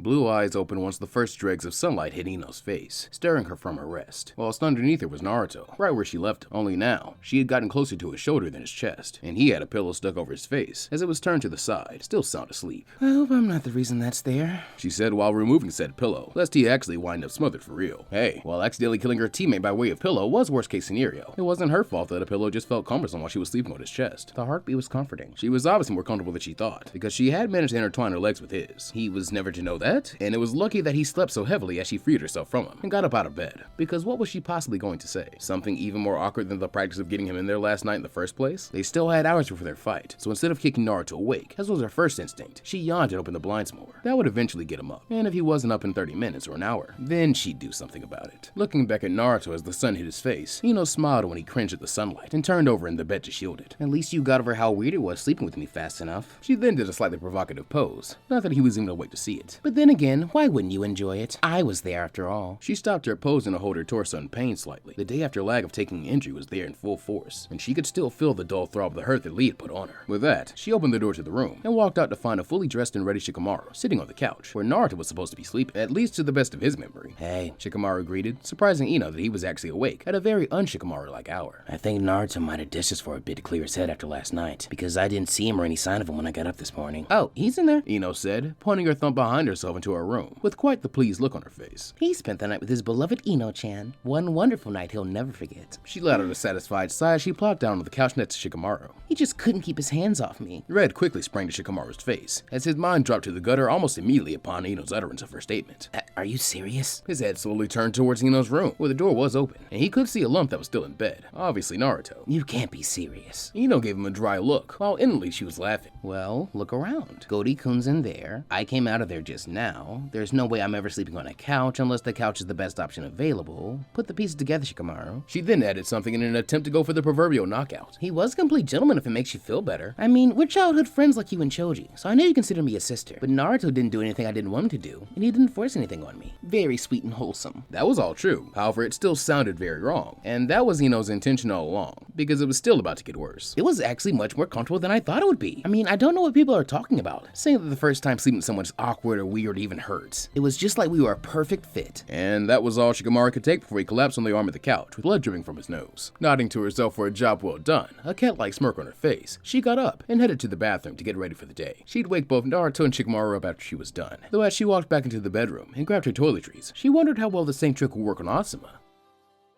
blue eyes open once the first dregs of sunlight hit Ino's face, stirring her from her rest. Whilst underneath her was Naruto, right where she left him. Only now, she had gotten closer to his shoulder than his chest, and he had a pillow stuck over his face as it was turned to the side, still sound asleep. I hope I'm not the reason that's there, she said while removing said pillow, lest he actually wind up smothered for real. Hey, while accidentally killing her teammate by way of pillow was worst case scenario, it wasn't her fault that a pillow just felt cumbersome while she was sleeping on his chest. The heartbeat was comforting. She was obviously more comfortable than she thought, because she had managed to intertwine her legs with his. He was never to know that, and it was lucky that he slept so heavily as she freed herself from him and got up out of bed. Because what was she possibly going to say? Something even more awkward than the practice of getting him in there last night in the first place? They still had hours before their fight, so instead of kicking Naruto awake, as was her first instinct, she yawned and opened the blinds more. That would eventually get him up, and if he wasn't up in 30 minutes or an hour, then she'd do something about it. Looking back at Naruto as the sun hit his face, Ino smiled when he cringed at the sunlight and turned over in the bed to shield it. At least you got over how weird it was sleeping with me fast enough. She then did a slightly provocative pose, not that he was even awake to see it. But then again, why wouldn't you enjoy it? I was there after all. She stopped her pose and to hold her torso in pain slightly. The day after lag of taking the injury was there in full force, and she could still feel the dull throb of the hurt that Lee had put on her. With that, she opened the door to the room and walked out to find a fully dressed and ready Shikamaru sitting on the couch, where Naruto was supposed to be sleeping, at least to the best of his memory. Hey, Shikamaru greeted, surprising Ino that he was actually awake at a very un-Shikamaru-like hour. I think Naruto might have dished us for a bit to clear his head after last night, because I didn't see him or any sign of him when I got up this morning. Oh, he's in there, Ino said, pointing her thumb behind herself into her room, with quite the pleased look on her face. He spent the night with his beloved Ino-chan. One wonderful night he'll never forget. She let out a satisfied sigh as she plopped down on the couch next to Shikamaru. He just couldn't keep his hands off me. Red quickly sprang to Shikamaru's face, as his mind dropped to the gutter almost immediately upon Ino's utterance of her statement. Are you serious? His head slowly turned towards Ino's room, where the door was open, and he could see a lump that was still in bed. Obviously Naruto. You can't be serious. Ino gave him a dry look, while inwardly she was laughing. Well, look around. Goldie-kun's in there. I came out of there just now. There's no way I'm ever sleeping on a couch unless the couch is the best option available. Put the pieces together, Shikamaru. She then added something in an attempt to go for the proverbial knockout. He was a complete gentleman if it makes you feel better. I mean, we're childhood friends like you and Choji, so I know you consider me a sister. But Naruto didn't do anything I didn't want him to do, and he didn't force anything on me. Very sweet and wholesome. That was all true. However, it still sounded very wrong. And that was Ino's intention all along, because it was still about to get worse. It was actually much more comfortable than I thought it would be. I mean, I don't know what people are talking about, saying that the first time sleeping with someone is awkward or weird or even hurts. It was just like we were a perfect fit. And that was all Shikamaru could take before he collapsed on the arm of the couch, with blood dripping from his nose. Nodding to herself for a job well done, a cat-like smirk on her face, she got up and headed to the bathroom to get ready for the day. She'd wake both Naruto and Shikamaru up after she was done, though as she walked back into the bedroom and grabbed her toiletries, she wondered how well the same trick would work on Asuma.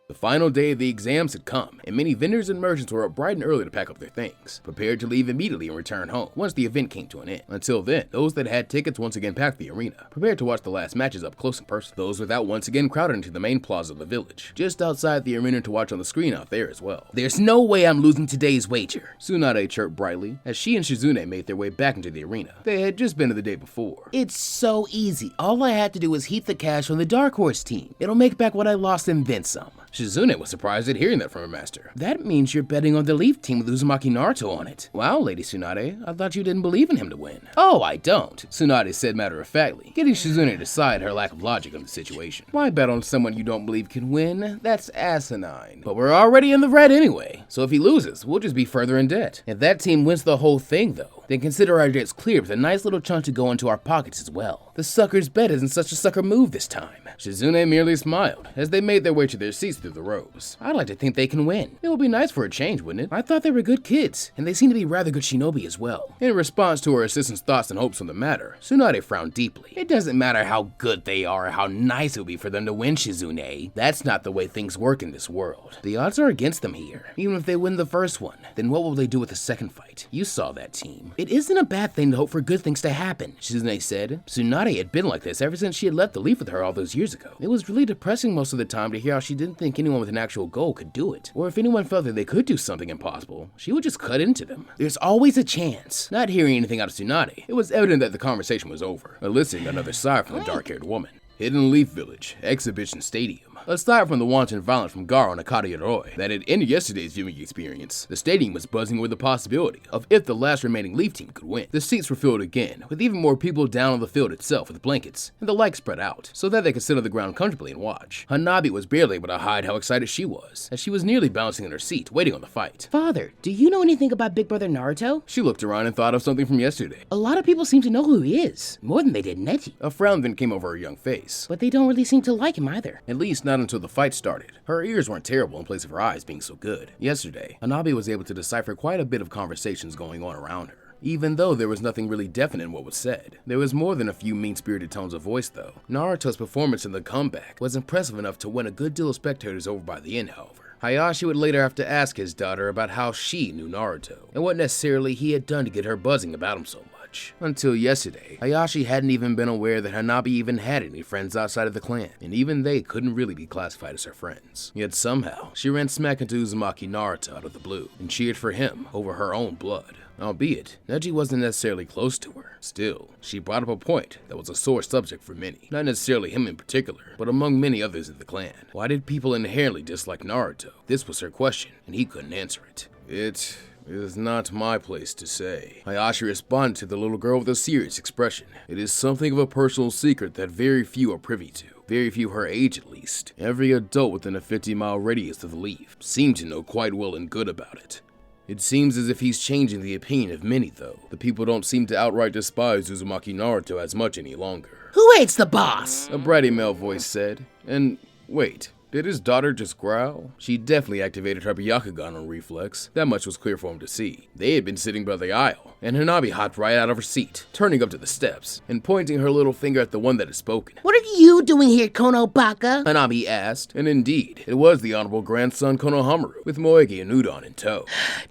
The final day of the exams had come, and many vendors and merchants were up bright and early to pack up their things, prepared to leave immediately and return home once the event came to an end. Until then, those that had tickets once again packed the arena, prepared to watch the last matches up close and personal. Those without once again crowded into the main plaza of the village, just outside the arena to watch on the screen out there as well. There's no way I'm losing today's wager, Tsunade chirped brightly, as she and Shizune made their way back into the arena. They had just been to the day before. It's so easy. All I had to do was heap the cash on the Dark Horse team. It'll make back what I lost and then some. Shizune was surprised at hearing that from her master. That means you're betting on the Leaf team with Uzumaki Naruto on it. Wow, Lady Tsunade, I thought you didn't believe in him to win. Oh, I don't, Tsunade said matter-of-factly, getting Shizune to side her lack of logic on the situation. Why bet on someone you don't believe can win? That's asinine. But we're already in the red anyway, so if he loses, we'll just be further in debt. If that team wins the whole thing though, then consider our debts clear with a nice little chunk to go into our pockets as well. The sucker's bet isn't such a sucker move this time. Shizune merely smiled as they made their way to their seats through the rows. I'd like to think they can win. It would be nice for a change, wouldn't it? I thought they were good kids, and they seem to be rather good shinobi as well. In response to her assistant's thoughts and hopes on the matter, Tsunade frowned deeply. It doesn't matter how good they are or how nice it would be for them to win, Shizune. That's not the way things work in this world. The odds are against them here. Even if they win the first one, then what will they do with the second fight? You saw that team. It isn't a bad thing to hope for good things to happen, Shizune said. Tsunade had been like this ever since she had left the Leaf with her all those years ago. It was really depressing most of the time to hear how she didn't think anyone with an actual goal could do it. Or if anyone felt that they could do something impossible, she would just cut into them. There's always a chance. Not hearing anything out of Tsunade, it was evident that the conversation was over, eliciting another sigh from the dark-haired woman. Hidden Leaf Village, Exhibition Stadium. Aside from the wanton violence from Garo and Akari that had ended yesterday's viewing experience, the stadium was buzzing with the possibility of if the last remaining Leaf team could win. The seats were filled again, with even more people down on the field itself with blankets, and the lights spread out, so that they could sit on the ground comfortably and watch. Hanabi was barely able to hide how excited she was, as she was nearly bouncing in her seat, waiting on the fight. Father, do you know anything about Big Brother Naruto? She looked around and thought of something from yesterday. A lot of people seem to know who he is, more than they did Neji. A frown then came over her young face. But they don't really seem to like him either. At least not until the fight started. Her ears weren't terrible in place of her eyes being so good. Yesterday, Hanabi was able to decipher quite a bit of conversations going on around her. Even though there was nothing really definite in what was said. There was more than a few mean-spirited tones of voice though. Naruto's performance in the comeback was impressive enough to win a good deal of spectators over by the end, however. Hayashi would later have to ask his daughter about how she knew Naruto, and what necessarily he had done to get her buzzing about him so much. Until yesterday, Hayashi hadn't even been aware that Hanabi even had any friends outside of the clan, and even they couldn't really be classified as her friends. Yet somehow, she ran smack into Uzumaki Naruto out of the blue, and cheered for him over her own blood. Albeit, Neji wasn't necessarily close to her. Still, she brought up a point that was a sore subject for many. Not necessarily him in particular, but among many others in the clan. Why did people inherently dislike Naruto? This was her question, and he couldn't answer it. It is not my place to say. Hayashi responded to the little girl with a serious expression. It is something of a personal secret that very few are privy to. Very few her age at least. Every adult within a 50-mile radius of the Leaf seemed to know quite well and good about it. It seems as if he's changing the opinion of many, though. The people don't seem to outright despise Uzumaki Naruto as much any longer. Who hates the boss? A bratty male voice said. And wait, did his daughter just growl? She definitely activated her Byakugan on reflex. That much was clear for him to see. They had been sitting by the aisle, and Hanabi hopped right out of her seat, turning up to the steps, and pointing her little finger at the one that had spoken. What are you doing here, Konobaka? Hanabi asked, and indeed, it was the honorable grandson Konohamaru, with Moegi and Udon in tow.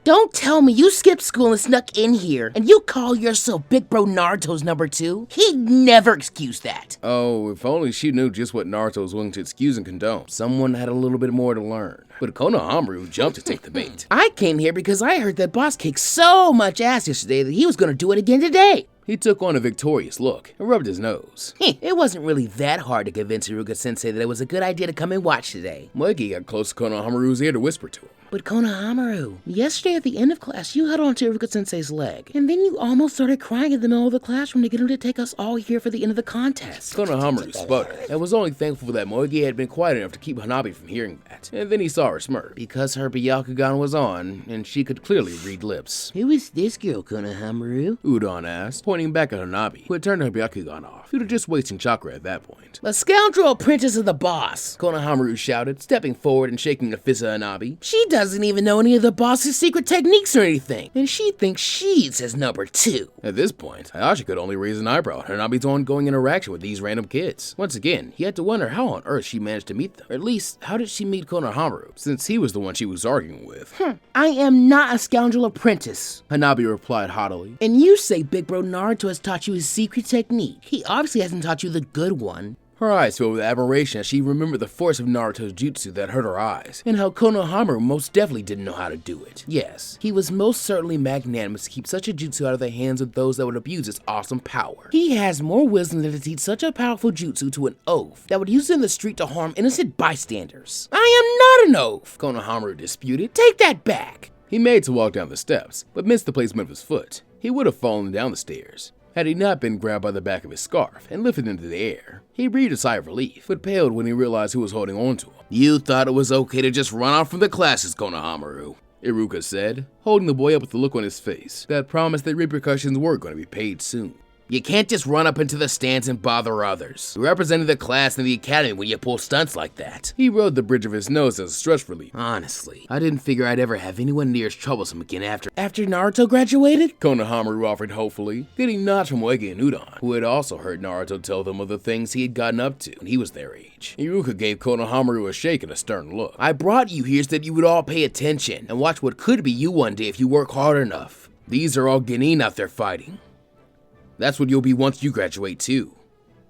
Don't tell me you skipped school and snuck in here, and you call yourself Big Bro Naruto's number 2? He'd never excuse that. Oh, if only she knew just what Naruto was willing to excuse and condone. Someone had a little bit more to learn. But Konohamaru jumped to take the bait. I came here because I heard that boss kicked so much ass yesterday that he was gonna do it again today. He took on a victorious look and rubbed his nose. It wasn't really that hard to convince Iruka-sensei that it was a good idea to come and watch today. Moegi got close to Konohamaru's ear to whisper to him. But Konohamaru, yesterday at the end of class, you held onto Iruka-sensei's leg, and then you almost started crying in the middle of the classroom to get him to take us all here for the end of the contest. Konohamaru sputtered and was only thankful that Moegi had been quiet enough to keep Hanabi from hearing that. And then he saw her smirk, because her Byakugan was on, and she could clearly read lips. Who is this girl, Konohamaru? Udon asked, pointing back at Hanabi, who had turned her Byakugan off, due to just wasting chakra at that point. The scoundrel apprentice of the boss, Konohamaru shouted, stepping forward and shaking a fist at Hanabi. She doesn't even know any of the boss's secret techniques or anything, and she thinks she's his number 2. At this point, Hayashi could only raise an eyebrow at Hanabi's ongoing interaction with these random kids. Once again, he had to wonder how on earth she managed to meet them. Or at least, how did she meet Konohamaru, since he was the one she was arguing with? I am not a scoundrel apprentice, Hanabi replied haughtily. And you say Big Bro Naruto has taught you his secret technique. He obviously hasn't taught you the good one. Her eyes filled with admiration as she remembered the force of Naruto's jutsu that hurt her eyes, and how Konohamaru most definitely didn't know how to do it. Yes, he was most certainly magnanimous to keep such a jutsu out of the hands of those that would abuse its awesome power. He has more wisdom than to teach such a powerful jutsu to an oaf that would use it in the street to harm innocent bystanders. I am not an oaf, Konohamaru disputed. Take that back. He made to walk down the steps, but missed the placement of his foot. He would have fallen down the stairs had he not been grabbed by the back of his scarf and lifted into the air. He breathed a sigh of relief, but paled when he realized who was holding on to him. You thought it was okay to just run off from the classes, Konohamaru, Iruka said, holding the boy up with a look on his face that promised that repercussions were going to be paid soon. You can't just run up into the stands and bother others. You're representing the class and the academy when you pull stunts like that. He rode the bridge of his nose as a stress relief. Honestly, I didn't figure I'd ever have anyone near as troublesome again after Naruto graduated? Konohamaru offered hopefully, getting nods from Moegi and Udon, who had also heard Naruto tell them of the things he had gotten up to when he was their age. Iruka gave Konohamaru a shake and a stern look. I brought you here so that you would all pay attention and watch what could be you one day if you work hard enough. These are all genin out there fighting. That's what you'll be once you graduate too.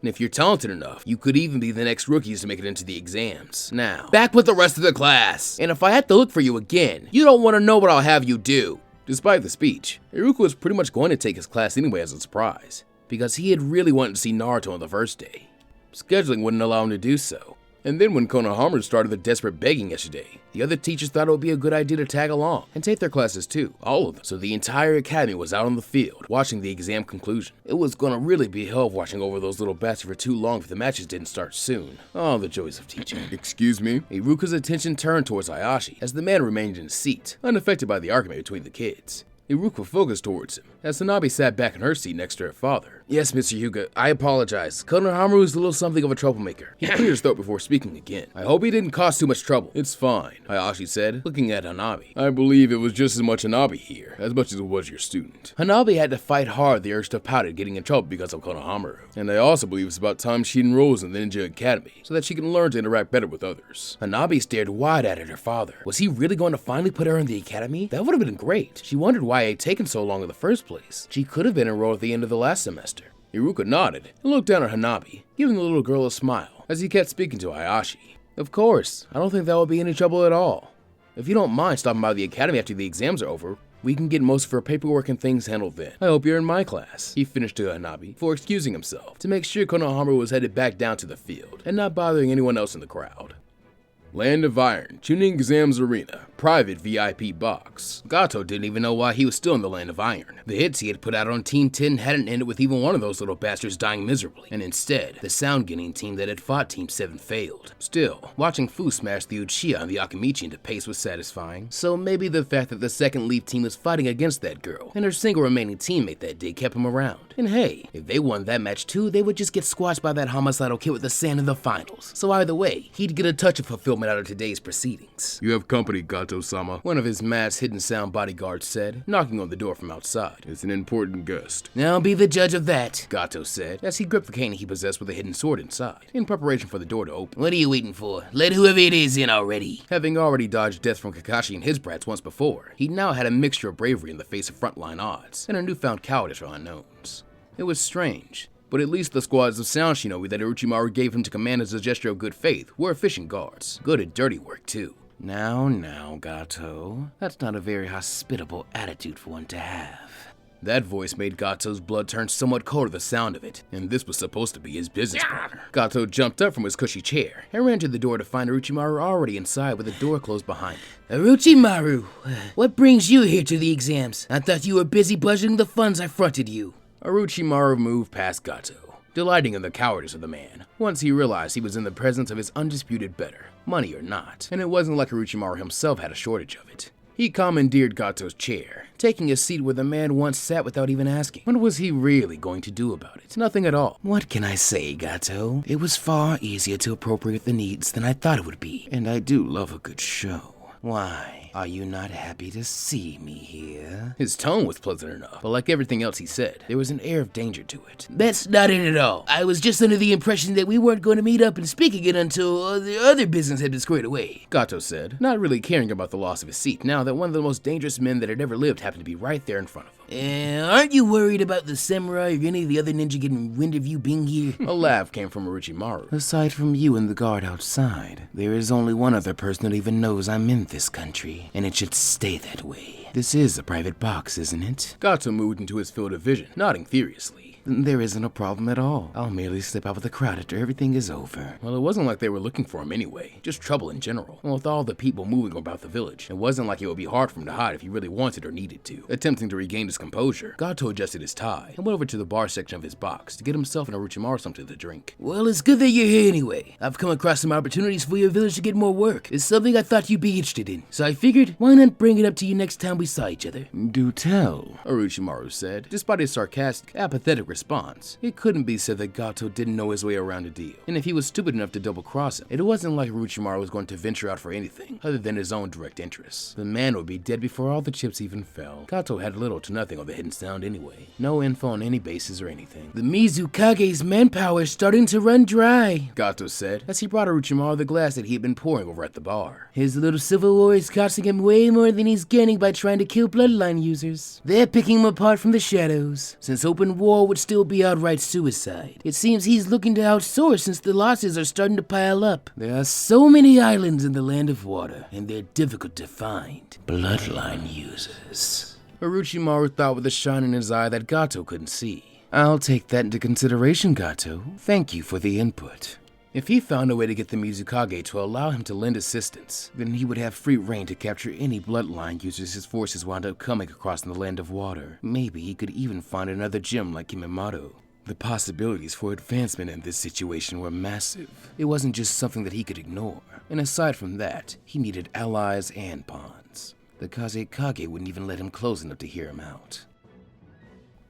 And if you're talented enough, you could even be the next rookies to make it into the exams. Now, back with the rest of the class. And if I had to look for you again, you don't want to know what I'll have you do. Despite the speech, Iruka was pretty much going to take his class anyway as a surprise, because he had really wanted to see Naruto on the first day. Scheduling wouldn't allow him to do so. And then when Konohamaru started the desperate begging yesterday, the other teachers thought it would be a good idea to tag along and take their classes too, all of them. So the entire academy was out on the field, watching the exam conclusion. It was gonna really be hell watching over those little bastards for too long if the matches didn't start soon. Oh, the joys of teaching. Excuse me? Iruka's attention turned towards Ayashi as the man remained in his seat, unaffected by the argument between the kids. Iruka focused towards him, as Hanabi sat back in her seat next to her father. Yes, Mr. Hyuga, I apologize. Konohamaru is a little something of a troublemaker. He cleared his throat before speaking again. I hope he didn't cause too much trouble. It's fine, Hayashi said, looking at Hanabi. I believe it was just as much Hanabi here, as much as it was your student. Hanabi had to fight hard the urge to pout at getting in trouble because of Konohamaru. And I also believe it's about time she enrolls in the Ninja Academy, so that she can learn to interact better with others. Hanabi stared wide-eyed at her father. Was he really going to finally put her in the academy? That would have been great. She wondered why it had taken so long in the first place. She could have been enrolled at the end of the last semester. Iruka nodded and looked down at Hanabi, giving the little girl a smile as he kept speaking to Hayashi. Of course, I don't think that will be any trouble at all. If you don't mind stopping by the academy after the exams are over, we can get most of our paperwork and things handled then. I hope you're in my class, he finished to Hanabi before excusing himself to make sure Konohamaru was headed back down to the field and not bothering anyone else in the crowd. Land of Iron, Chunin Exams Arena, private VIP box. Gato didn't even know why he was still in the Land of Iron. The hits he had put out on Team 10 hadn't ended with even one of those little bastards dying miserably, and instead, the sound-getting team that had fought Team 7 failed. Still, watching Fu smash the Uchiha and the Akimichi into pace was satisfying, so maybe the fact that the second Leaf team was fighting against that girl, and her single remaining teammate that day kept him around. And hey, if they won that match too, they would just get squashed by that homicidal kid with the sand in the finals. So either way, he'd get a touch of fulfillment out of today's proceedings. You have company, Gato-sama, one of his masked hidden sound bodyguards said, knocking on the door from outside. It's an important guest. I'll be the judge of that, Gato said, as he gripped the cane he possessed with a hidden sword inside, in preparation for the door to open. What are you waiting for? Let whoever it is in already. Having already dodged death from Kakashi and his brats once before, he now had a mixture of bravery in the face of frontline odds, and a newfound cowardice for unknowns. It was strange, but at least the squads of sound shinobi that Orochimaru gave him to command as a gesture of good faith were efficient guards, good at dirty work too. Now, Gato, that's not a very hospitable attitude for one to have. That voice made Gato's blood turn somewhat cold at the sound of it, and this was supposed to be his business partner. Gato jumped up from his cushy chair and ran to the door to find Orochimaru already inside with the door closed behind him. Orochimaru, what brings you here to the exams? I thought you were busy budgeting the funds I fronted you. Orochimaru moved past Gato, delighting in the cowardice of the man, once he realized he was in the presence of his undisputed better, money or not, and it wasn't like Orochimaru himself had a shortage of it. He commandeered Gato's chair, taking a seat where the man once sat without even asking. What was he really going to do about it? Nothing at all. What can I say, Gato? It was far easier to appropriate the needs than I thought it would be, and I do love a good show. Why, are you not happy to see me here? His tone was pleasant enough, but like everything else he said, there was an air of danger to it. That's not it at all. I was just under the impression that we weren't going to meet up and speak again until the other business had been squared away, Gato said, not really caring about the loss of his seat now that one of the most dangerous men that had ever lived happened to be right there in front of him. Aren't you worried about the samurai or any of the other ninja getting wind of you being here? A laugh came from Orochimaru. Aside from you and the guard outside, there is only one other person that even knows I'm in this country, and it should stay that way. This is a private box, isn't it? Gato moved into his field of vision, nodding furiously. There isn't a problem at all. I'll merely slip out with the crowd after everything is over. Well, it wasn't like they were looking for him anyway, just trouble in general. And with all the people moving about the village, it wasn't like it would be hard for him to hide if he really wanted or needed to. Attempting to regain his composure, Gato adjusted his tie and went over to the bar section of his box to get himself and Orochimaru something to drink. Well, it's good that you're here anyway. I've come across some opportunities for your village to get more work. It's something I thought you'd be interested in, so I figured, why not bring it up to you next time we saw each other? Do tell, Orochimaru said. Despite his sarcastic, apathetic response, it couldn't be said that Gato didn't know his way around a deal. And if he was stupid enough to double-cross him, it wasn't like Orochimaru was going to venture out for anything other than his own direct interests. The man would be dead before all the chips even fell. Gato had little to nothing on the hidden sound anyway. No info on any bases or anything. The Mizukage's manpower is starting to run dry, Gato said, as he brought Orochimaru the glass that he had been pouring over at the bar. His little civil war is costing him way more than he's gaining by trying to kill bloodline users. They're picking him apart from the shadows, since open war would still be outright suicide. It seems he's looking to outsource since the losses are starting to pile up. There are so many islands in the Land of Water, and they're difficult to find. Bloodline users. Orochimaru thought with a shine in his eye that Gato couldn't see. I'll take that into consideration, Gato. Thank you for the input. If he found a way to get the Mizukage to allow him to lend assistance, then he would have free reign to capture any bloodline users his forces wound up coming across in the Land of Water. Maybe he could even find another gem like Kimimaro. The possibilities for advancement in this situation were massive. It wasn't just something that he could ignore. And aside from that, he needed allies and pawns. The Kazekage wouldn't even let him close enough to hear him out.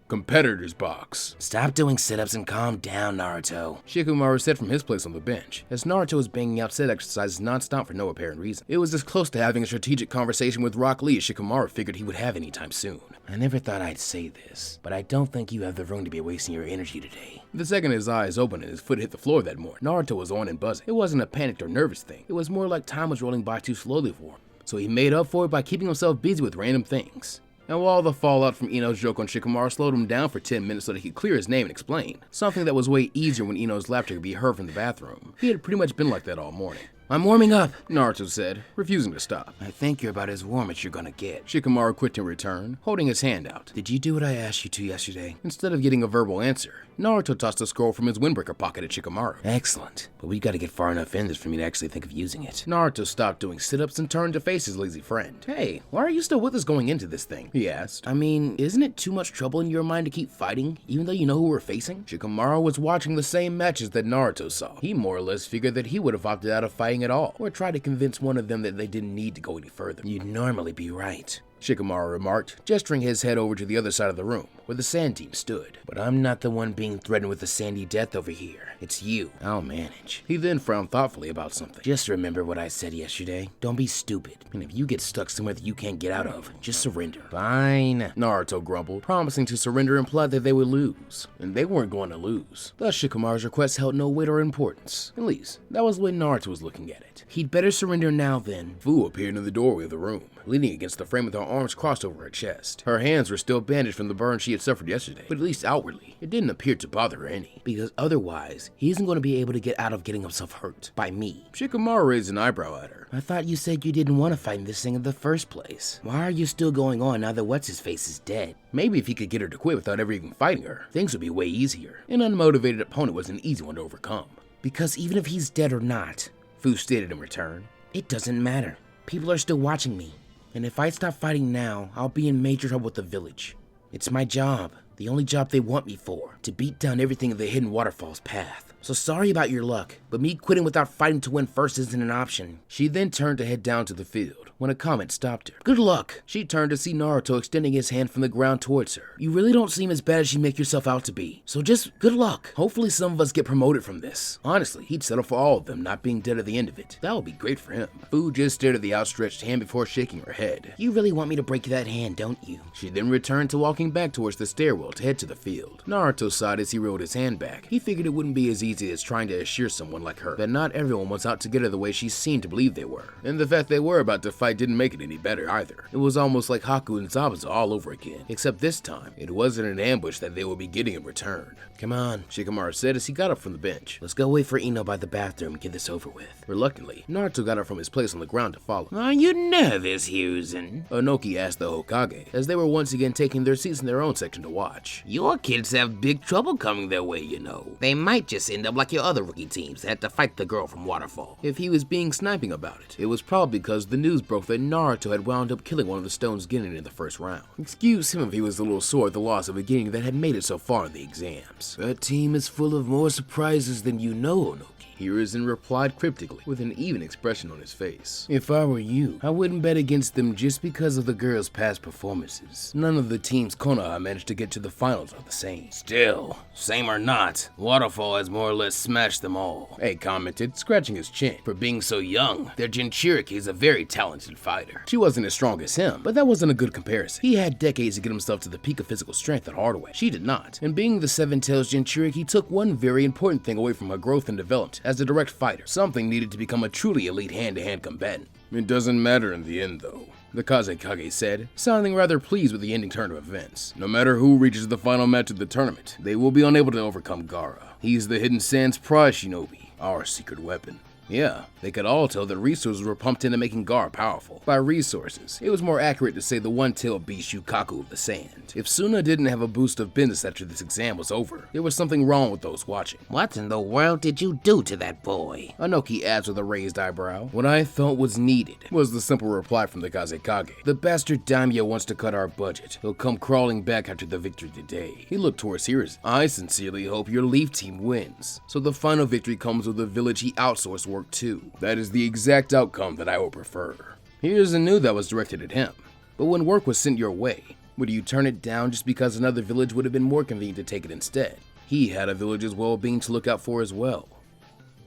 Competitor's box. Stop doing sit-ups and calm down, Naruto. Shikamaru said from his place on the bench, as Naruto was banging out set exercises non-stop for no apparent reason. It was as close to having a strategic conversation with Rock Lee as Shikamaru figured he would have anytime soon. I never thought I'd say this, but I don't think you have the room to be wasting your energy today. The second his eyes opened and his foot hit the floor that morning, Naruto was on and buzzing. It wasn't a panicked or nervous thing. It was more like time was rolling by too slowly for him. So he made up for it by keeping himself busy with random things. And while the fallout from Ino's joke on Shikamaru slowed him down for 10 minutes so that he could clear his name and explain, something that was way easier when Ino's laughter could be heard from the bathroom, he had pretty much been like that all morning. I'm warming up, Naruto said, refusing to stop. I think you're about as warm as you're gonna get. Shikamaru quit to return, holding his hand out. Did you do what I asked you to yesterday? Instead of getting a verbal answer, Naruto tossed a scroll from his windbreaker pocket at Shikamaru. Excellent, but we gotta get far enough in this for me to actually think of using it. Naruto stopped doing sit-ups and turned to face his lazy friend. Hey, why are you still with us going into this thing? He asked. I mean, isn't it too much trouble in your mind to keep fighting, even though you know who we're facing? Shikamaru was watching the same matches that Naruto saw. He more or less figured that he would have opted out of fighting at all, or tried to convince one of them that they didn't need to go any further. You'd normally be right, Shikamaru remarked, gesturing his head over to the other side of the room, where the sand team stood. But I'm not the one being threatened with a sandy death over here. It's you. I'll manage. He then frowned thoughtfully about something. Just remember what I said yesterday. Don't be stupid. And if you get stuck somewhere that you can't get out of, just surrender. Fine, Naruto grumbled. Promising to surrender implied that they would lose, and they weren't going to lose. Thus, Shikamaru's request held no weight or importance. At least, that was the way Naruto was looking at it. He'd better surrender now then. Fu appeared in the doorway of the room, leaning against the frame with her arms crossed over her chest. Her hands were still bandaged from the burn she had suffered yesterday, but at least outwardly, it didn't appear to bother her any. Because otherwise, he isn't going to be able to get out of getting himself hurt by me. Shikamaru raised an eyebrow at her. I thought you said you didn't want to fight in this thing in the first place. Why are you still going on now that What's-His-Face is dead? Maybe if he could get her to quit without ever even fighting her, things would be way easier. An unmotivated opponent was an easy one to overcome. Because even if he's dead or not, Fu stated in return, it doesn't matter. People are still watching me. And if I stop fighting now, I'll be in major trouble with the village. It's my job, the only job they want me for, to beat down everything in the Hidden Waterfall's path. So sorry about your luck, but me quitting without fighting to win first isn't an option. She then turned to head down to the field, when a comment stopped her. Good luck! She turned to see Naruto extending his hand from the ground towards her. You really don't seem as bad as you make yourself out to be, so just good luck. Hopefully some of us get promoted from this. Honestly, he'd settle for all of them not being dead at the end of it. That would be great for him. Fu just stared at the outstretched hand before shaking her head. You really want me to break that hand, don't you? She then returned to walking back towards the stairwell to head to the field. Naruto sighed as he rolled his hand back. He figured it wouldn't be as easy as trying to assure someone like her that not everyone was out to get her the way she seemed to believe they were. And the fact they were about to fight didn't make it any better either. It was almost like Haku and Zabuza all over again, except this time, it wasn't an ambush that they would be getting in return. Come on, Shikamaru said as he got up from the bench. Let's go wait for Ino by the bathroom and get this over with. Reluctantly, Naruto got up from his place on the ground to follow. Are you nervous, Hyuzen? Onoki asked the Hokage, as they were once again taking their seats in their own section to watch. Your kids have big trouble coming their way, you know. They might just end up like your other rookie teams that had to fight the girl from Waterfall. If he was being sniping about it, it was probably because the news broke that Naruto had wound up killing one of the Stone's Genin in the first round. Excuse him if he was a little sore at the loss of a Genin that had made it so far in the exams. That team is full of more surprises than you know, Onoki. Hiruzen replied cryptically, with an even expression on his face. If I were you, I wouldn't bet against them just because of the girls' past performances. None of the teams Konoha managed to get to the finals are the same. Still, same or not, Waterfall has more or less smashed them all. A commented, scratching his chin. For being so young, their Jinchuriki is a very talented fighter. She wasn't as strong as him, but that wasn't a good comparison. He had decades to get himself to the peak of physical strength the hard way. She did not. And being the Seven Tails Jinchuriki took one very important thing away from her growth and development as a direct fighter. Something needed to become a truly elite hand-to-hand combatant. It doesn't matter in the end, though, the Kazekage said, sounding rather pleased with the ending turn of events. No matter who reaches the final match of the tournament, they will be unable to overcome Gaara. He's the Hidden Sands prize shinobi, our secret weapon. Yeah, they could all tell that resources were pumped into making Gar powerful. By resources, it was more accurate to say the one-tailed beast Shukaku of the Sand. If Suna didn't have a boost of business after this exam was over, there was something wrong with those watching. What in the world did you do to that boy? Anoki asked with a raised eyebrow. What I thought was needed, was the simple reply from the Kazekage. The bastard daimyo wants to cut our budget. He'll come crawling back after the victory today. He looked towards Hiruzen. I sincerely hope your Leaf team wins, so the final victory comes with a village he outsourced work to. That is the exact outcome that I would prefer. Hiruzen knew that was directed at him, but when work was sent your way, would you turn it down just because another village would have been more convenient to take it instead? He had a village's well-being to look out for as well.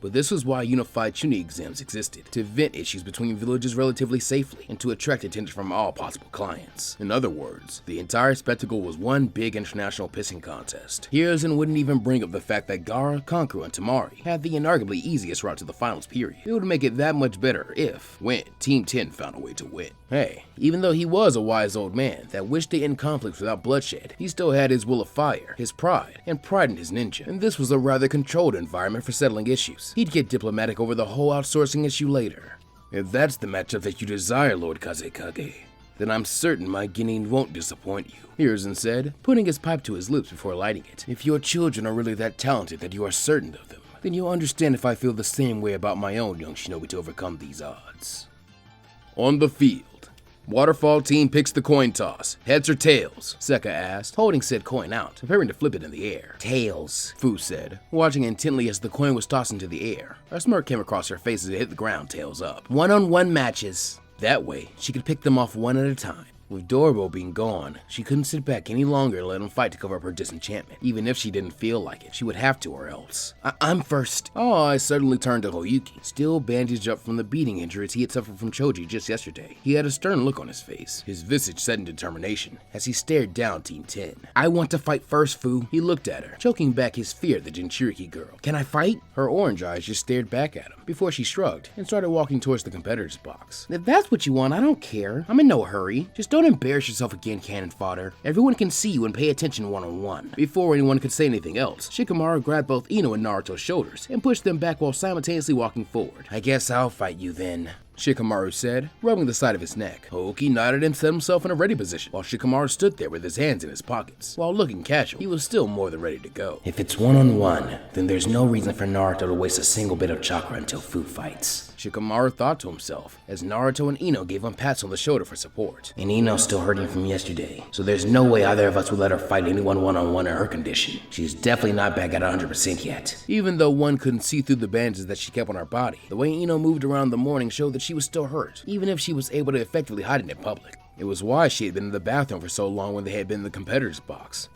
But this was why unified tuning exams existed, to vent issues between villages relatively safely, and to attract attention from all possible clients. In other words, the entire spectacle was one big international pissing contest. Hiruzen wouldn't even bring up the fact that Gaara, Kankuro, and Tamari had the inarguably easiest route to the finals period. It would make it that much better if, when, Team 10 found a way to win. Hey, even though he was a wise old man that wished to end conflicts without bloodshed, he still had his will of fire, his pride, and pride in his ninja, and this was a rather controlled environment for settling issues. He'd get diplomatic over the whole outsourcing issue later. If that's the matchup that you desire, Lord Kazekage, then I'm certain my Genin won't disappoint you, Hiruzen said, putting his pipe to his lips before lighting it. If your children are really that talented that you are certain of them, then you'll understand if I feel the same way about my own young shinobi to overcome these odds. On the field, Waterfall team picks the coin toss. Heads or tails? Seka asked, holding said coin out, preparing to flip it in the air. Tails, Fu said, watching intently as the coin was tossed into the air. A smirk came across her face as it hit the ground, tails up. One-on-one matches. That way, she could pick them off one at a time. With Doribo being gone, she couldn't sit back any longer and let him fight to cover up her disenchantment. Even if she didn't feel like it, she would have to or else. I'm first. Oh, I suddenly turned to Hoyuki, still bandaged up from the beating injuries he had suffered from Choji just yesterday. He had a stern look on his face, his visage set in determination, as he stared down Team 10. I want to fight first, Fu. He looked at her, choking back his fear at the jinchuriki girl. Can I fight? Her orange eyes just stared back at him, before she shrugged and started walking towards the competitor's box. If that's what you want, I don't care. I'm in no hurry. Just don't embarrass yourself again, cannon fodder. Everyone can see you and pay attention one-on-one. Before anyone could say anything else, Shikamaru grabbed both Ino and Naruto's shoulders and pushed them back while simultaneously walking forward. I guess I'll fight you then, Shikamaru said, rubbing the side of his neck. Hoki nodded and set himself in a ready position, while Shikamaru stood there with his hands in his pockets. While looking casual, he was still more than ready to go. If it's one-on-one, then there's no reason for Naruto to waste a single bit of chakra until Fu fights, Shikamaru thought to himself, as Naruto and Ino gave him pats on the shoulder for support. And Ino's still hurting from yesterday, so there's no way either of us would let her fight anyone one-on-one in her condition. She's definitely not back at 100% yet. Even though one couldn't see through the bandages that she kept on her body, the way Ino moved around in the morning showed that she was still hurt, even if she was able to effectively hide it in public. It was why she had been in the bathroom for so long when they had been in the competitor's box,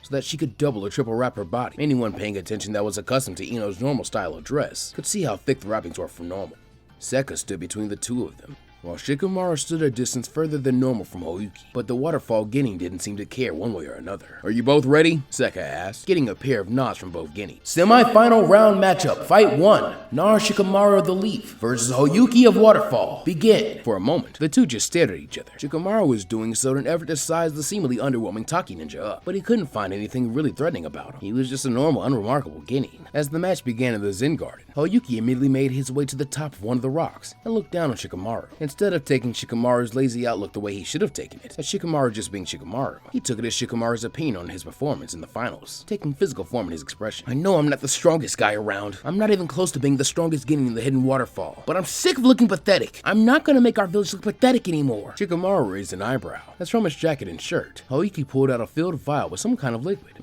so that she could double or triple wrap her body. Anyone paying attention that was accustomed to Ino's normal style of dress could see how thick the wrappings were from normal. Seka stood between the two of them, while Shikamaru stood a distance further than normal from Hoyuki, but the waterfall Genin didn't seem to care one way or another. Are you both ready? Seka asked, getting a pair of nods from both Genin. Semi-final round matchup, fight 1, Nar Shikamaru of the Leaf versus Hoyuki of Waterfall. Begin! For a moment, the two just stared at each other. Shikamaru was doing so in an effort to size the seemingly underwhelming Taki ninja up, but he couldn't find anything really threatening about him. He was just a normal, unremarkable Genin. As the match began in the Zen Garden, Hoyuki immediately made his way to the top of one of the rocks and looked down on Shikamaru. Instead of taking Shikamaru's lazy outlook the way he should have taken it, as Shikamaru just being Shikamaru, he took it as Shikamaru's opinion on his performance in the finals, taking physical form in his expression. I know I'm not the strongest guy around. I'm not even close to being the strongest Genin in the hidden waterfall, but I'm sick of looking pathetic. I'm not gonna make our village look pathetic anymore. Shikamaru raised an eyebrow, as from his jacket and shirt, Hoyuki pulled out a filled vial with some kind of liquid.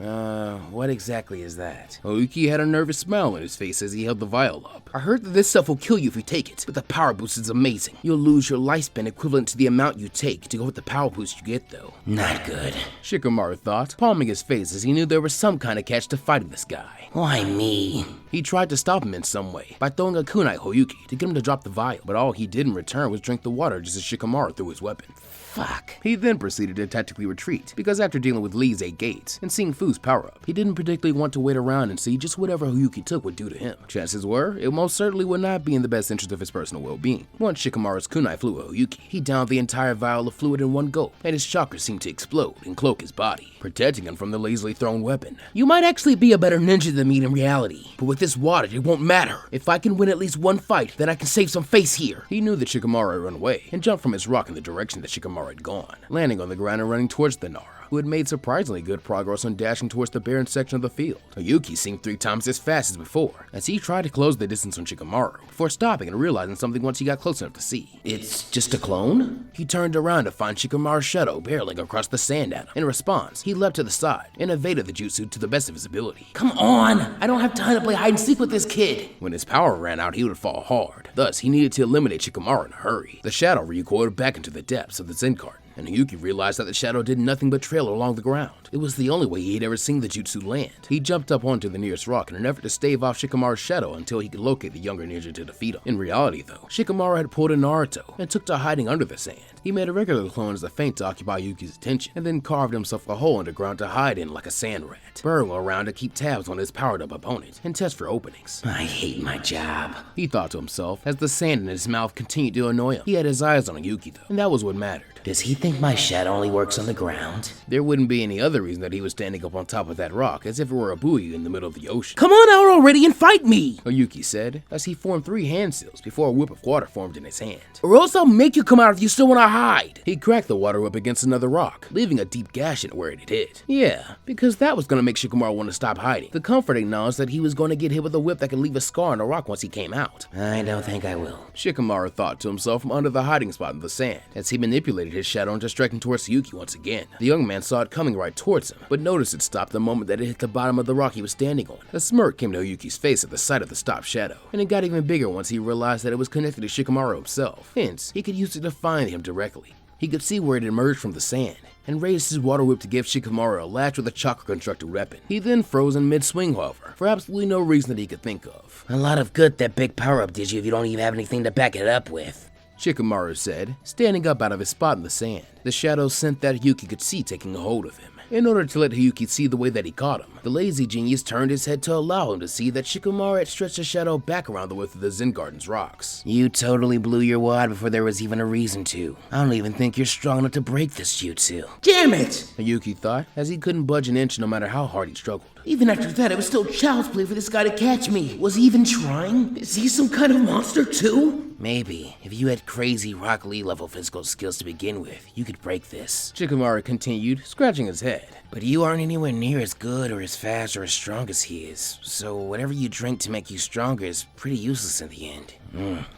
What exactly is that? Hoyuki had a nervous smile on his face as he held the vial up. I heard that this stuff will kill you if you take it, but the power boost is amazing. You'll lose your lifespan equivalent to the amount you take to go with the power boost you get though. Not good, Shikamaru thought, palming his face as he knew there was some kind of catch to fighting this guy. Why me? He tried to stop him in some way by throwing a kunai at Hoyuki to get him to drop the vial, but all he did in return was drink the water just as Shikamaru threw his weapon. Fuck. He then proceeded to tactically retreat, because after dealing with Lee's 8 gates and seeing Fu's power-up, he didn't particularly want to wait around and see just whatever Hoyuki took would do to him. Chances were, it most certainly would not be in the best interest of his personal well-being. Once Shikamaru's kunai flew at Hoyuki, he downed the entire vial of fluid in one gulp, and his chakra seemed to explode and cloak his body, protecting him from the lazily thrown weapon. You might actually be a better ninja than me in reality, but with this water, it won't matter. If I can win at least one fight, then I can save some face here. He knew that Shikamaru had run away and jumped from his rock in the direction that Shikamaru had gone, landing on the ground and running towards the Nara, who had made surprisingly good progress on dashing towards the barren section of the field. Oyuki seemed 3 times as fast as before, as he tried to close the distance on Shikamaru, before stopping and realizing something once he got close enough to see. It's just a clone? He turned around to find Shikamaru's shadow barreling across the sand at him. In response, he leapt to the side and evaded the jutsu to the best of his ability. Come on! I don't have time to play hide and seek with this kid! When his power ran out, he would fall hard. Thus, he needed to eliminate Shikamaru in a hurry. The shadow recoiled back into the depths of the Zen garden, and Oyuki realized that the shadow did nothing but trail along the ground. It was the only way he had ever seen the jutsu land. He jumped up onto the nearest rock in an effort to stave off Shikamaru's shadow until he could locate the younger ninja to defeat him. In reality, though, Shikamaru had pulled a Naruto and took to hiding under the sand. He made a regular clone as a feint to occupy Yuki's attention, and then carved himself a hole underground to hide in like a sand rat, burrowing around to keep tabs on his powered-up opponent and test for openings. I hate my job, he thought to himself as the sand in his mouth continued to annoy him. He had his eyes on Yuki, though, and that was what mattered. Does he think my shadow only works on the ground? There wouldn't be any other reason that he was standing up on top of that rock as if it were a buoy in the middle of the ocean. Come on out already and fight me! Oyuki said, as he formed 3 hand seals before a whip of water formed in his hand. Or else I'll make you come out if you still want to hide! He cracked the water whip against another rock, leaving a deep gash in it where it had hit. Yeah, because that was going to make Shikamaru want to stop hiding. The comforting knowledge that he was going to get hit with a whip that could leave a scar on a rock once he came out. I don't think I will, Shikamaru thought to himself from under the hiding spot in the sand, as he manipulated his shadow into striking towards Yuki once again. The young man saw it coming right towards him, but noticed it stopped the moment that it hit the bottom of the rock he was standing on. A smirk came to Yuki's face at the sight of the stopped shadow, and it got even bigger once he realized that it was connected to Shikamaru himself. Hence, he could use it to find him directly. He could see where it emerged from the sand, and raised his water whip to give Shikamaru a lash with a chakra-constructed weapon. He then froze in mid-swing, however, for absolutely no reason that he could think of. A lot of good that big power-up did you if you don't even have anything to back it up with, Shikamaru said, standing up out of his spot in the sand. The shadow sent that Yuki could see taking a hold of him. In order to let Yuki see the way that he caught him, the lazy genius turned his head to allow him to see that Shikamaru had stretched the shadow back around the width of the Zen Garden's rocks. You totally blew your wad before there was even a reason to. I don't even think you're strong enough to break this jutsu. Damn it! Yuki thought, as he couldn't budge an inch no matter how hard he struggled. Even after that, it was still child's play for this guy to catch me. Was he even trying? Is he some kind of monster too? Maybe. If you had crazy Rock Lee level physical skills to begin with, you could break this. Shikamaru continued, scratching his head. But you aren't anywhere near as good or as fast or as strong as he is, so whatever you drink to make you stronger is pretty useless in the end.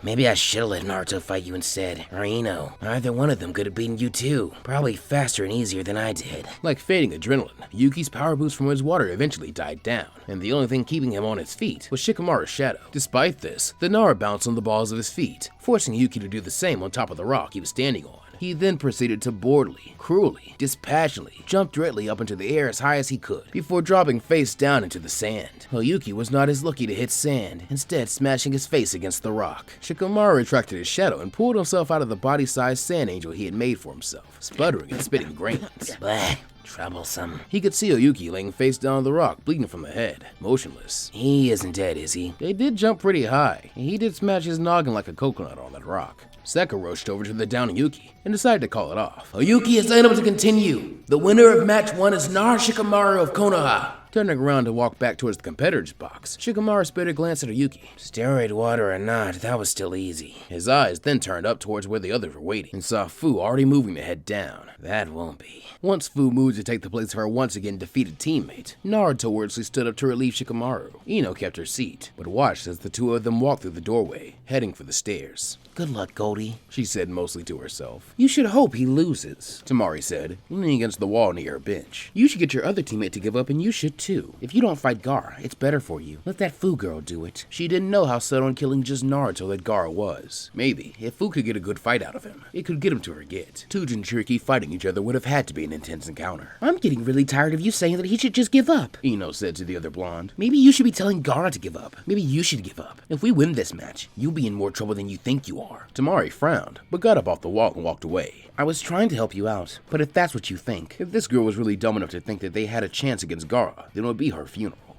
Maybe I should've let Naruto fight you instead, or Ino. Either one of them could have beaten you too. Probably faster and easier than I did. Like fading adrenaline, Yuki's power boost from his water eventually died down, and the only thing keeping him on his feet was Shikamaru's shadow. Despite this, the Nara bounced on the balls of his feet, forcing Yuki to do the same on top of the rock he was standing on. He then proceeded to boredly, cruelly, dispassionately jump directly up into the air as high as he could, before dropping face down into the sand. Yuki was not as lucky to hit sand, instead smashing his face against the rock. Shikamaru retracted his shadow and pulled himself out of the body-sized sand angel he had made for himself, sputtering and spitting grains. Blah. Troublesome. He could see Oyuki laying face down on the rock, bleeding from the head, motionless. He isn't dead, is he? They did jump pretty high, and he did smash his noggin like a coconut on that rock. Seka rushed over to the down Yuki and decided to call it off. Oyuki is unable to continue. The winner of match 1 is Shikamaru of Konoha. Turning around to walk back towards the competitor's box, Shikamaru spit a glance at Oyuki. Steroid water or not, that was still easy. His eyes then turned up towards where the others were waiting and saw Fu already moving to head down. That won't be. Once Fu moved to take the place of her once again defeated teammate, Naruto wordlessly stood up to relieve Shikamaru. Ino kept her seat, but watched as the two of them walked through the doorway, heading for the stairs. Good luck, Goldie, she said mostly to herself. You should hope he loses, Tamari said, leaning against the wall near her bench. You should get your other teammate to give up, and you should too. If you don't fight Gaara, it's better for you. Let that Fu girl do it. She didn't know how set on killing just Naruto that Gaara was. Maybe, if Fu could get a good fight out of him, it could get him to forget. Two jinchuriki fighting each other would have had to be an intense encounter. I'm getting really tired of you saying that he should just give up, Ino said to the other blonde. Maybe you should be telling Gaara to give up. Maybe you should give up. If we win this match, you'll be in more trouble than you think you are. Tamari frowned, but got up off the wall and walked away. I was trying to help you out, but if that's what you think. If this girl was really dumb enough to think that they had a chance against Gaara, then it would be her funeral.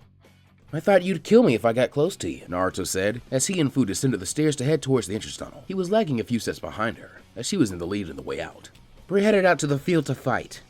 I thought you'd kill me if I got close to you, Naruto said, as he and Fu descended the stairs to head towards the entrance tunnel. He was lagging a few steps behind her, as she was in the lead on the way out. We're headed out to the field to fight.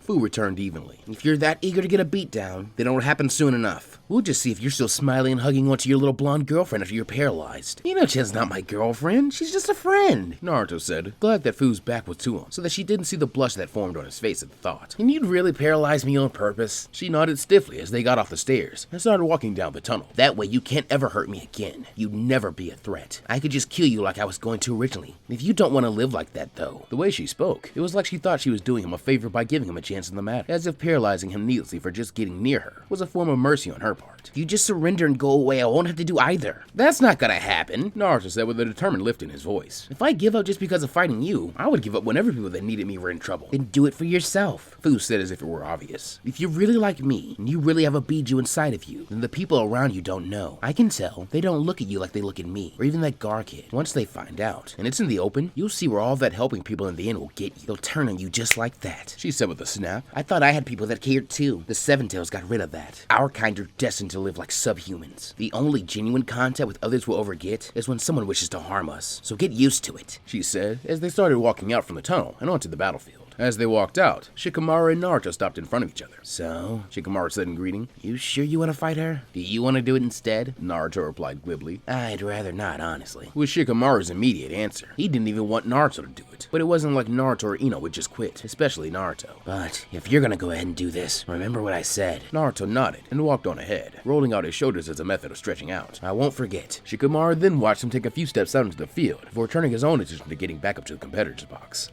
Fu returned evenly. If you're that eager to get a beatdown, then it'll happen soon enough. We'll just see if you're still smiling and hugging onto your little blonde girlfriend after you're paralyzed. You know Chen's not my girlfriend, she's just a friend, Naruto said, glad that Fu's back was to him, so that she didn't see the blush that formed on his face at the thought. And you'd really paralyze me on purpose? She nodded stiffly as they got off the stairs and started walking down the tunnel. That way you can't ever hurt me again. You'd never be a threat. I could just kill you like I was going to originally. If you don't want to live like that though. The way she spoke, it was like she thought she was doing him a favor by giving him a chance in the matter, as if paralyzing him needlessly for just getting near her was a form of mercy on her part. You just surrender and go away, I won't have to do either. That's not gonna happen, Naruto said with a determined lift in his voice. If I give up just because of fighting you, I would give up whenever people that needed me were in trouble. Then do it for yourself, Fu said as if it were obvious. If you really like me, and you really have a Biju inside of you, then the people around you don't know. I can tell. They don't look at you like they look at me, or even that Gar kid. Once they find out, and it's in the open, you'll see where all that helping people in the end will get you. They'll turn on you just like that, she said with a snap. I thought I had people that cared too. The Seven Tails got rid of that. Our kind are destined to live like subhumans. The only genuine contact with others we'll ever get is when someone wishes to harm us. So get used to it, she said as they started walking out from the tunnel and onto the battlefield. As they walked out, Shikamaru and Naruto stopped in front of each other. So, Shikamaru said in greeting. You sure you want to fight her? Do you want to do it instead? Naruto replied glibly. I'd rather not, honestly. Was Shikamaru's immediate answer. He didn't even want Naruto to do it, but it wasn't like Naruto or Ino would just quit, especially Naruto. But if you're gonna go ahead and do this, remember what I said. Naruto nodded and walked on ahead, rolling out his shoulders as a method of stretching out. I won't forget. Shikamaru then watched him take a few steps out into the field before turning his own attention to getting back up to the competitor's box.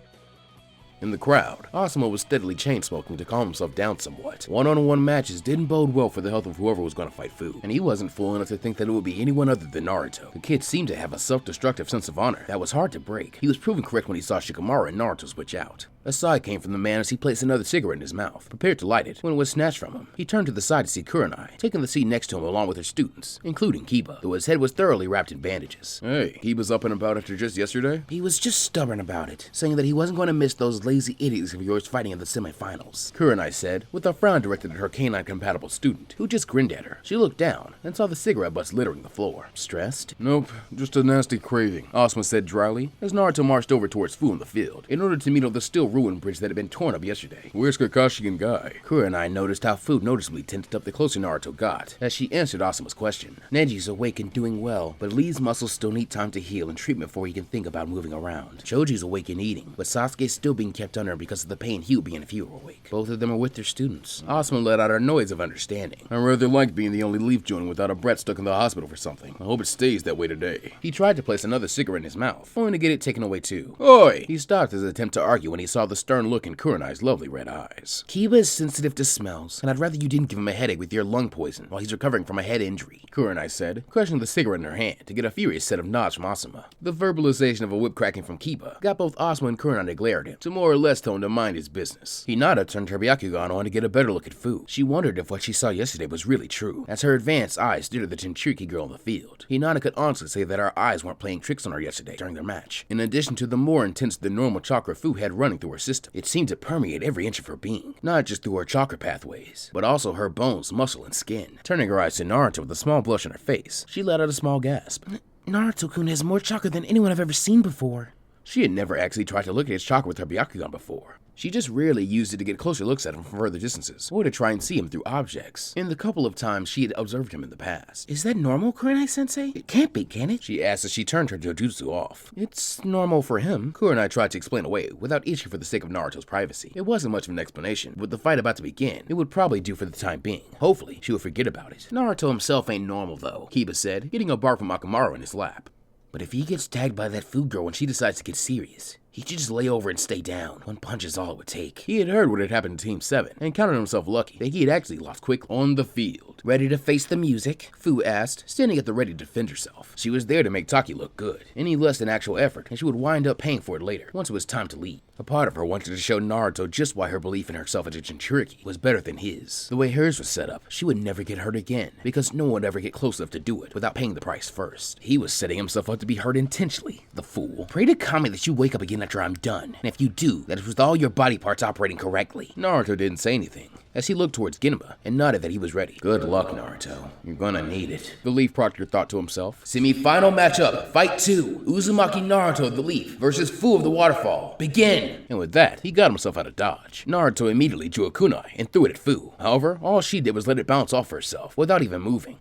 In the crowd, Asuma was steadily chain-smoking to calm himself down somewhat. One-on-one matches didn't bode well for the health of whoever was going to fight Fu, and he wasn't fool enough to think that it would be anyone other than Naruto. The kid seemed to have a self-destructive sense of honor that was hard to break. He was proven correct when he saw Shikamaru and Naruto switch out. A sigh came from the man as he placed another cigarette in his mouth, prepared to light it, when it was snatched from him. He turned to the side to see Kurenai, taking the seat next to him along with her students, including Kiba, though his head was thoroughly wrapped in bandages. Hey, Kiba's up and about after just yesterday? He was just stubborn about it, saying that he wasn't going to miss those lazy idiots of yours fighting in the semifinals, Kurenai said, with a frown directed at her canine-compatible student, who just grinned at her. She looked down and saw the cigarette butts littering the floor. Stressed? Nope, just a nasty craving, Asuma said dryly, as Naruto marched over towards Fu in the field, in order to meet on the still ruined bridge that had been torn up yesterday. Where's Kakashi and Guy? Kurenai noticed how Fu noticeably tensed up the closer Naruto got, as she answered Asuma's question. Neji's awake and doing well, but Lee's muscles still need time to heal and treatment before he can think about moving around. Choji's awake and eating, but Sasuke's still being kept under because of the pain he would be in if he were awake. Both of them are with their students. Asuma let out a noise of understanding. I rather like being the only leaf joint without a brat stuck in the hospital for something. I hope it stays that way today. He tried to place another cigarette in his mouth, only to get it taken away too. Oi! He stopped his attempt to argue when he saw the stern look in Kurenai's lovely red eyes. Kiba is sensitive to smells, and I'd rather you didn't give him a headache with your lung poison while he's recovering from a head injury, Kurenai said, crushing the cigarette in her hand to get a furious set of nods from Asuma. The verbalization of a whip cracking from Kiba got both Asuma and Kurenai to glare at him, to more or less tell him to mind his business. Hinata turned her Byakugan on to get a better look at Fu. She wondered if what she saw yesterday was really true, as her advanced eyes stared at the jinchuriki girl in the field. Hinata could honestly say that her eyes weren't playing tricks on her yesterday during their match. In addition to the more intense than normal chakra Fu had running through her system, it seemed to permeate every inch of her being, not just through her chakra pathways, but also her bones, muscle, and skin. Turning her eyes to Naruto with a small blush on her face, she let out a small gasp. Naruto-kun has more chakra than anyone I've ever seen before. She had never actually tried to look at his chakra with her Byakugan before. She just rarely used it to get closer looks at him from further distances, or to try and see him through objects, in the couple of times she had observed him in the past. Is that normal, Kurenai-sensei? It can't be, can it? She asked as she turned her jujutsu off. It's normal for him, Kurenai tried to explain away, without itching for the sake of Naruto's privacy. It wasn't much of an explanation, but with the fight about to begin, it would probably do for the time being. Hopefully, she would forget about it. Naruto himself ain't normal though, Kiba said, getting a bark from Akamaru in his lap. But if he gets tagged by that food girl when she decides to get serious, he should just lay over and stay down. One punch is all it would take. He had heard what had happened to Team 7, and counted himself lucky that he had actually lost quick on the field. Ready to face the music? Fu asked, standing at the ready to defend herself. She was there to make Taki look good. Any less than actual effort, and she would wind up paying for it later, once it was time to leave. A part of her wanted to show Naruto just why her belief in herself as a jinchuriki was better than his. The way hers was set up, she would never get hurt again, because no one would ever get close enough to do it without paying the price first. He was setting himself up to be hurt intentionally, the fool. Pray to Kami that you wake up again after I'm done, and if you do, that is with all your body parts operating correctly. Naruto didn't say anything. as he looked towards Genma and nodded that he was ready. Good luck, Naruto. You're gonna need it. The Leaf Proctor thought to himself. Semi-final matchup, Fight 2, Uzumaki Naruto of the Leaf versus Fu of the Waterfall. Begin! And with that, he got himself out of dodge. Naruto immediately drew a kunai and threw it at Fu. However, all she did was let it bounce off herself without even moving.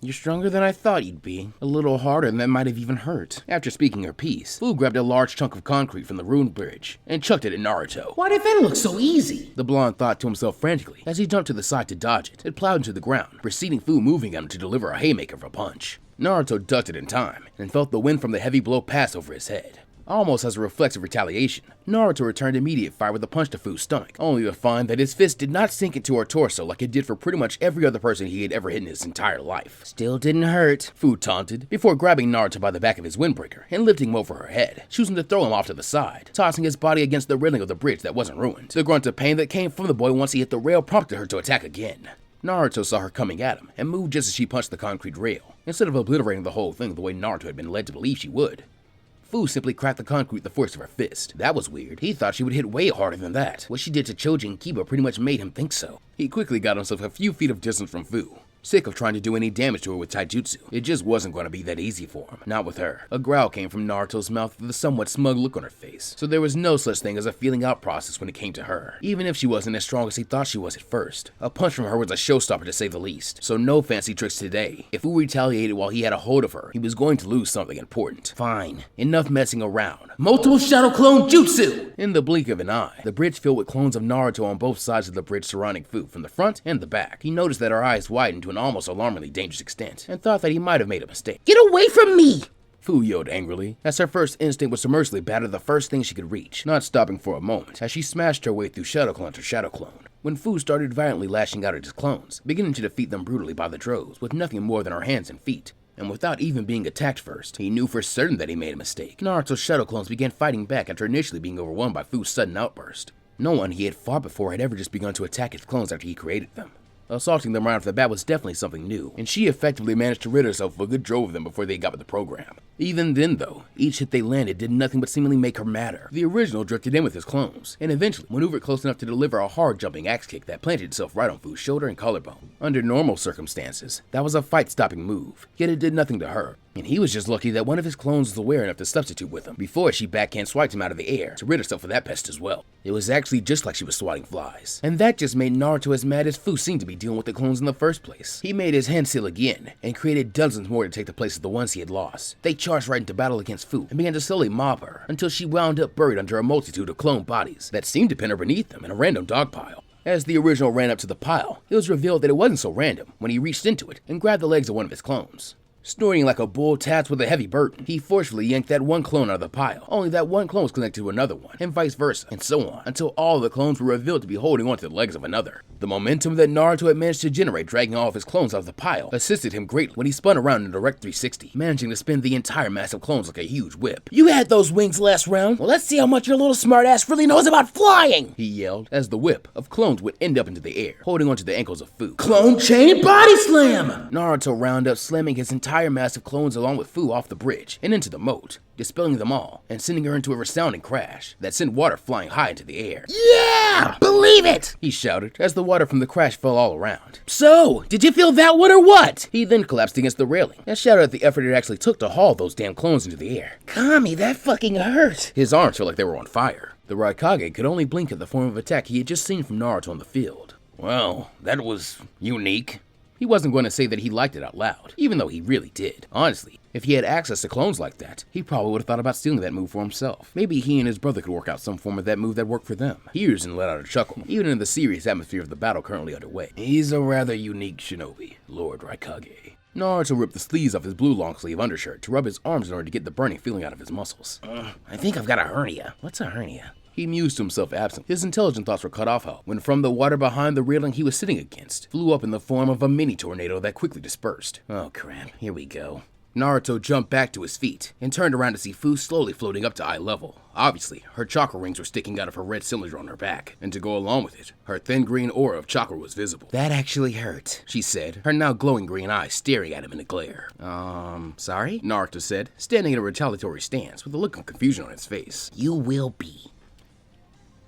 You're stronger than I thought you'd be. A little harder than that might have even hurt. After speaking her piece, Fu grabbed a large chunk of concrete from the ruined bridge and chucked it at Naruto. Why did that look so easy? The blonde thought to himself frantically as he jumped to the side to dodge it. It plowed into the ground, preceding Fu moving him to deliver a haymaker for a punch. Naruto ducked it in time and felt the wind from the heavy blow pass over his head. Almost as a reflex of retaliation, Naruto returned immediate fire with a punch to Fu's stomach, only to find that his fist did not sink into her torso like it did for pretty much every other person he had ever hit in his entire life. Still didn't hurt, Fu taunted, before grabbing Naruto by the back of his windbreaker and lifting him over her head, choosing to throw him off to the side, tossing his body against the railing of the bridge that wasn't ruined. The grunt of pain that came from the boy once he hit the rail prompted her to attack again. Naruto saw her coming at him and moved just as she punched the concrete rail, instead of obliterating the whole thing the way Naruto had been led to believe she would. Fu simply cracked the concrete with the force of her fist. That was weird. He thought she would hit way harder than that. What she did to Choji and Kiba pretty much made him think so. He quickly got himself a few feet of distance from Fu, sick of trying to do any damage to her with taijutsu. It just wasn't going to be that easy for him. Not with her. A growl came from Naruto's mouth with a somewhat smug look on her face, so there was no such thing as a feeling out process when it came to her, even if she wasn't as strong as he thought she was at first. A punch from her was a showstopper to say the least, so no fancy tricks today. If Fu retaliated while he had a hold of her, he was going to lose something important. Fine. Enough messing around. Multiple shadow clone jutsu! In the blink of an eye, the bridge filled with clones of Naruto on both sides of the bridge surrounding Fu, from the front and the back. He noticed that her eyes widened to an almost alarmingly dangerous extent, and thought that he might have made a mistake. Get away from me! Fu yelled angrily, as her first instinct was to mercilessly batter the first thing she could reach, not stopping for a moment, as she smashed her way through shadow clone to shadow clone. When Fu started violently lashing out at his clones, beginning to defeat them brutally by the droves, with nothing more than her hands and feet, and without even being attacked first, he knew for certain that he made a mistake. Naruto's shadow clones began fighting back after initially being overwhelmed by Fu's sudden outburst. No one he had fought before had ever just begun to attack his clones after he created them. Assaulting them right off the bat was definitely something new, and she effectively managed to rid herself of a good drove of them before they got with the program. Even then though, each hit they landed did nothing but seemingly make her madder. The original drifted in with his clones, and eventually maneuvered close enough to deliver a hard jumping axe kick that planted itself right on Fu's shoulder and collarbone. Under normal circumstances, that was a fight-stopping move, yet it did nothing to her, and he was just lucky that one of his clones was aware enough to substitute with him, before she backhand swiped him out of the air to rid herself of that pest as well. It was actually just like she was swatting flies, and that just made Naruto as mad as Fu seemed to be dealing with the clones in the first place. He made his hand seal again, and created dozens more to take the place of the ones he had lost. They charged right into battle against Fu, and began to slowly mob her, until she wound up buried under a multitude of clone bodies that seemed to pin her beneath them in a random dog pile. As the original ran up to the pile, it was revealed that it wasn't so random when he reached into it and grabbed the legs of one of his clones. Snorting like a bull tasked with a heavy burden, he forcefully yanked that one clone out of the pile, only that one clone was connected to another one, and vice versa, and so on, until all the clones were revealed to be holding onto the legs of another. The momentum that Naruto had managed to generate dragging all of his clones out of the pile assisted him greatly when he spun around in a direct 360, managing to spin the entire mass of clones like a huge whip. You had those wings last round. Well, let's see how much your little smartass really knows about flying! He yelled, as the whip of clones would end up into the air, holding onto the ankles of Fu. Clone chain body slam! Naruto rounded up, slamming his entire mass of clones along with Fu off the bridge and into the moat, dispelling them all and sending her into a resounding crash that sent water flying high into the air. Yeah! Believe it! He shouted as the water from the crash fell all around. So, did you feel that one or what? He then collapsed against the railing and shouted at the effort it actually took to haul those damn clones into the air. Kami, that fucking hurt. His arms felt like they were on fire. The Raikage could only blink at the form of attack he had just seen from Naruto on the field. Well, that was unique. He wasn't going to say that he liked it out loud, even though he really did. Honestly, if he had access to clones like that, he probably would have thought about stealing that move for himself. Maybe he and his brother could work out some form of that move that worked for them. He and let out a chuckle, even in the serious atmosphere of the battle currently underway. He's a rather unique shinobi, Lord Raikage. Naruto ripped the sleeves off his blue long-sleeve undershirt to rub his arms in order to get the burning feeling out of his muscles. I think I've got a hernia. What's a hernia? He mused to himself absently. His intelligent thoughts were cut off, however, when from the water behind the railing he was sitting against flew up in the form of a mini tornado that quickly dispersed. Oh crap, here we go. Naruto jumped back to his feet and turned around to see Fu slowly floating up to eye level. Obviously, her chakra rings were sticking out of her red cylinder on her back, and to go along with it, her thin green aura of chakra was visible. That actually hurt, she said, her now glowing green eyes staring at him in the glare. Sorry? Naruto said, standing in a retaliatory stance with a look of confusion on his face. You will be.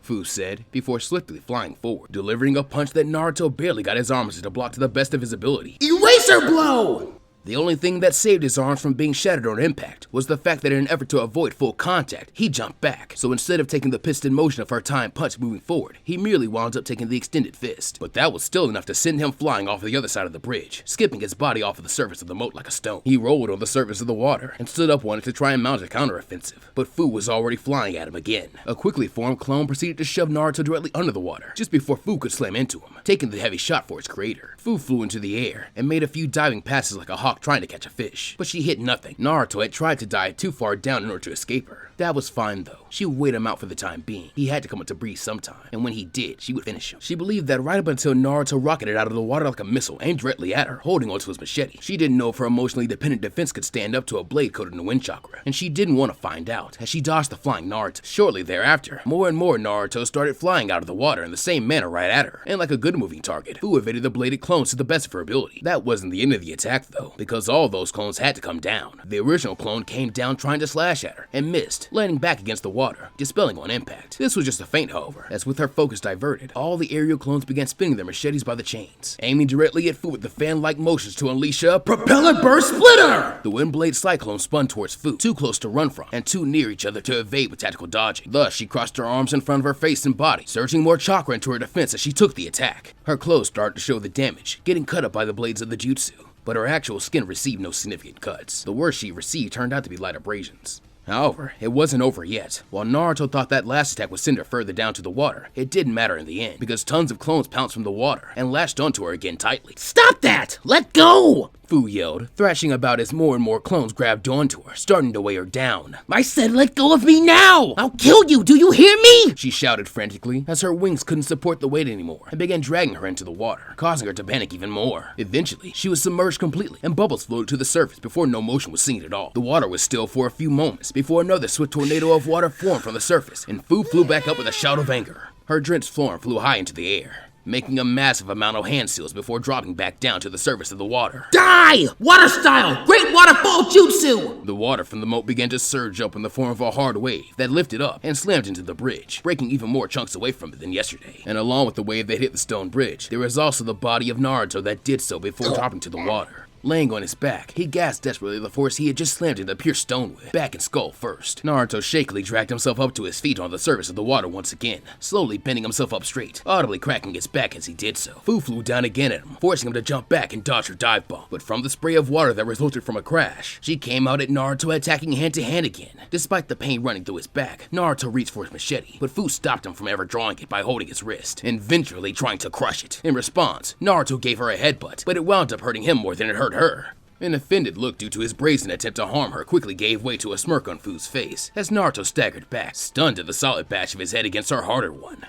Fu said, before swiftly flying forward, delivering a punch that Naruto barely got his arms to block to the best of his ability. Eraser blow! The only thing that saved his arms from being shattered on impact was the fact that in an effort to avoid full contact, he jumped back. So instead of taking the piston motion of her time punch moving forward, he merely wound up taking the extended fist. But that was still enough to send him flying off the other side of the bridge, skipping his body off of the surface of the moat like a stone. He rolled on the surface of the water and stood up wanting to try and mount a counteroffensive, but Fu was already flying at him again. A quickly formed clone proceeded to shove Naruto directly under the water, just before Fu could slam into him, taking the heavy shot for its creator. Fu flew into the air and made a few diving passes like a hawk trying to catch a fish. But she hit nothing. Naruto had tried to dive too far down in order to escape her. That was fine though. She would wait him out for the time being. He had to come up to breathe sometime, and when he did, she would finish him. She believed that right up until Naruto rocketed out of the water like a missile aimed directly at her, holding onto his machete. She didn't know if her emotionally dependent defense could stand up to a blade coated in the wind chakra, and she didn't want to find out as she dodged the flying Naruto. Shortly thereafter, more and more Naruto started flying out of the water in the same manner right at her, and like a good moving target, Fu evaded the bladed clones to the best of her ability. That wasn't the end of the attack though, because all those clones had to come down. The original clone came down trying to slash at her, and missed, landing back against the water, dispelling on impact. This was just a feint, however, as with her focus diverted, all the aerial clones began spinning their machetes by the chains, aiming directly at Fu with the fan-like motions to unleash a propeller burst splitter! The Windblade Cyclone spun towards Fu, too close to run from, and too near each other to evade with tactical dodging. Thus, she crossed her arms in front of her face and body, surging more chakra into her defense as she took the attack. Her clothes started to show the damage, getting cut up by the blades of the jutsu, but her actual skin received no significant cuts. The worst she received turned out to be light abrasions. However, it wasn't over yet. While Naruto thought that last attack would send her further down to the water, it didn't matter in the end, because tons of clones pounced from the water and latched onto her again tightly. Stop that! Let go! Fu yelled, thrashing about as more and more clones grabbed onto her, starting to weigh her down. I said let go of me now! I'll kill you, do you hear me? She shouted frantically, as her wings couldn't support the weight anymore, and began dragging her into the water, causing her to panic even more. Eventually, she was submerged completely, and bubbles floated to the surface before no motion was seen at all. The water was still for a few moments, before another swift tornado of water formed from the surface, and Fu flew back up with a shout of anger. Her drenched form flew high into the air, making a massive amount of hand seals before dropping back down to the surface of the water. Die! Water style! Great waterfall jutsu! The water from the moat began to surge up in the form of a hard wave that lifted up and slammed into the bridge, breaking even more chunks away from it than yesterday. And along with the wave that hit the stone bridge, there was also the body of Naruto that did so before dropping to the water. Laying on his back, he gasped desperately the force he had just slammed into pure stone with, back and skull first. Naruto shakily dragged himself up to his feet on the surface of the water once again, slowly bending himself up straight, audibly cracking his back as he did so. Fu flew down again at him, forcing him to jump back and dodge her dive bomb. But from the spray of water that resulted from a crash, she came out at Naruto attacking hand to hand again. Despite the pain running through his back, Naruto reached for his machete, but Fu stopped him from ever drawing it by holding his wrist, and venturely trying to crush it. In response, Naruto gave her a headbutt, but it wound up hurting him more than it hurt her. An offended look due to his brazen attempt to harm her quickly gave way to a smirk on Fu's face as Naruto staggered back, stunned at the solid bash of his head against her harder one.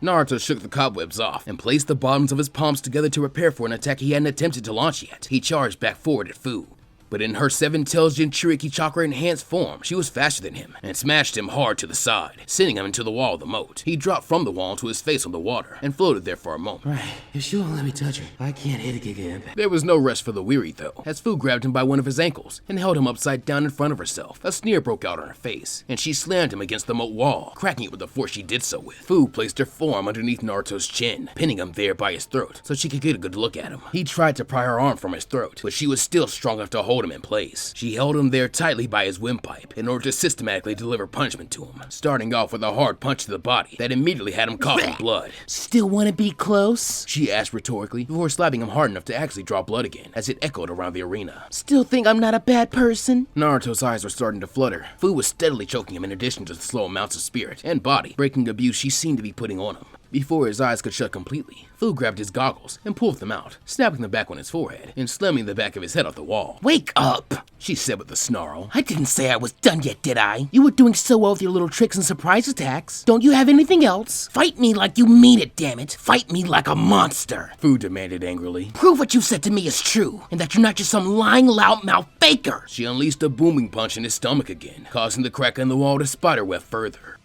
Naruto shook the cobwebs off and placed the bottoms of his palms together to prepare for an attack he hadn't attempted to launch yet. He charged back forward at Fu, but in her Seven Tails Jinchuriki chakra enhanced form, she was faster than him and smashed him hard to the side, sending him into the wall of the moat. He dropped from the wall to his face on the water and floated there for a moment. Right, if she won't let me touch her, I can't hit a kick impact. There was no rest for the weary though, as Fu grabbed him by one of his ankles and held him upside down in front of herself. A sneer broke out on her face, and she slammed him against the moat wall, cracking it with the force she did so with. Fu placed her forearm underneath Naruto's chin, pinning him there by his throat so she could get a good look at him. He tried to pry her arm from his throat, but she was still strong enough to hold him in place. She held him there tightly by his windpipe in order to systematically deliver punishment to him, starting off with a hard punch to the body that immediately had him coughing blood. Still wanna be close? She asked rhetorically before slapping him hard enough to actually draw blood again as it echoed around the arena. Still think I'm not a bad person? Naruto's eyes were starting to flutter. Fu was steadily choking him in addition to the slow amounts of spirit and body breaking abuse she seemed to be putting on him. Before his eyes could shut completely, Fu grabbed his goggles and pulled them out, snapping them back on his forehead and slamming the back of his head off the wall. Wake up, she said with a snarl. I didn't say I was done yet, did I? You were doing so well with your little tricks and surprise attacks. Don't you have anything else? Fight me like you mean it, damn it. Fight me like a monster, Fu demanded angrily. Prove what you said to me is true, and that you're not just some lying loudmouth faker. She unleashed a booming punch in his stomach again, causing the crack in the wall to spiderweb further.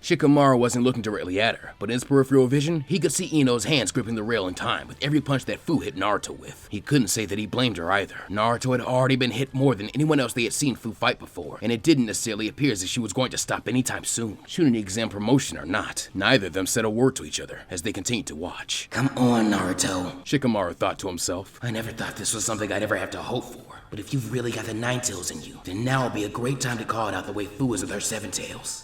Shikamaru wasn't looking directly at her, but in his peripheral vision, he could see Ino's hands gripping the rail in time with every punch that Fu hit Naruto with. He couldn't say that he blamed her either. Naruto had already been hit more than anyone else they had seen Fu fight before, and it didn't necessarily appear as if she was going to stop anytime soon. Shooting the exam promotion or not, neither of them said a word to each other as they continued to watch. Come on, Naruto, Shikamaru thought to himself. I never thought this was something I'd ever have to hope for. But if you've really got the Nine Tails in you, then now would be a great time to call it out the way Fu is with her Seven Tails.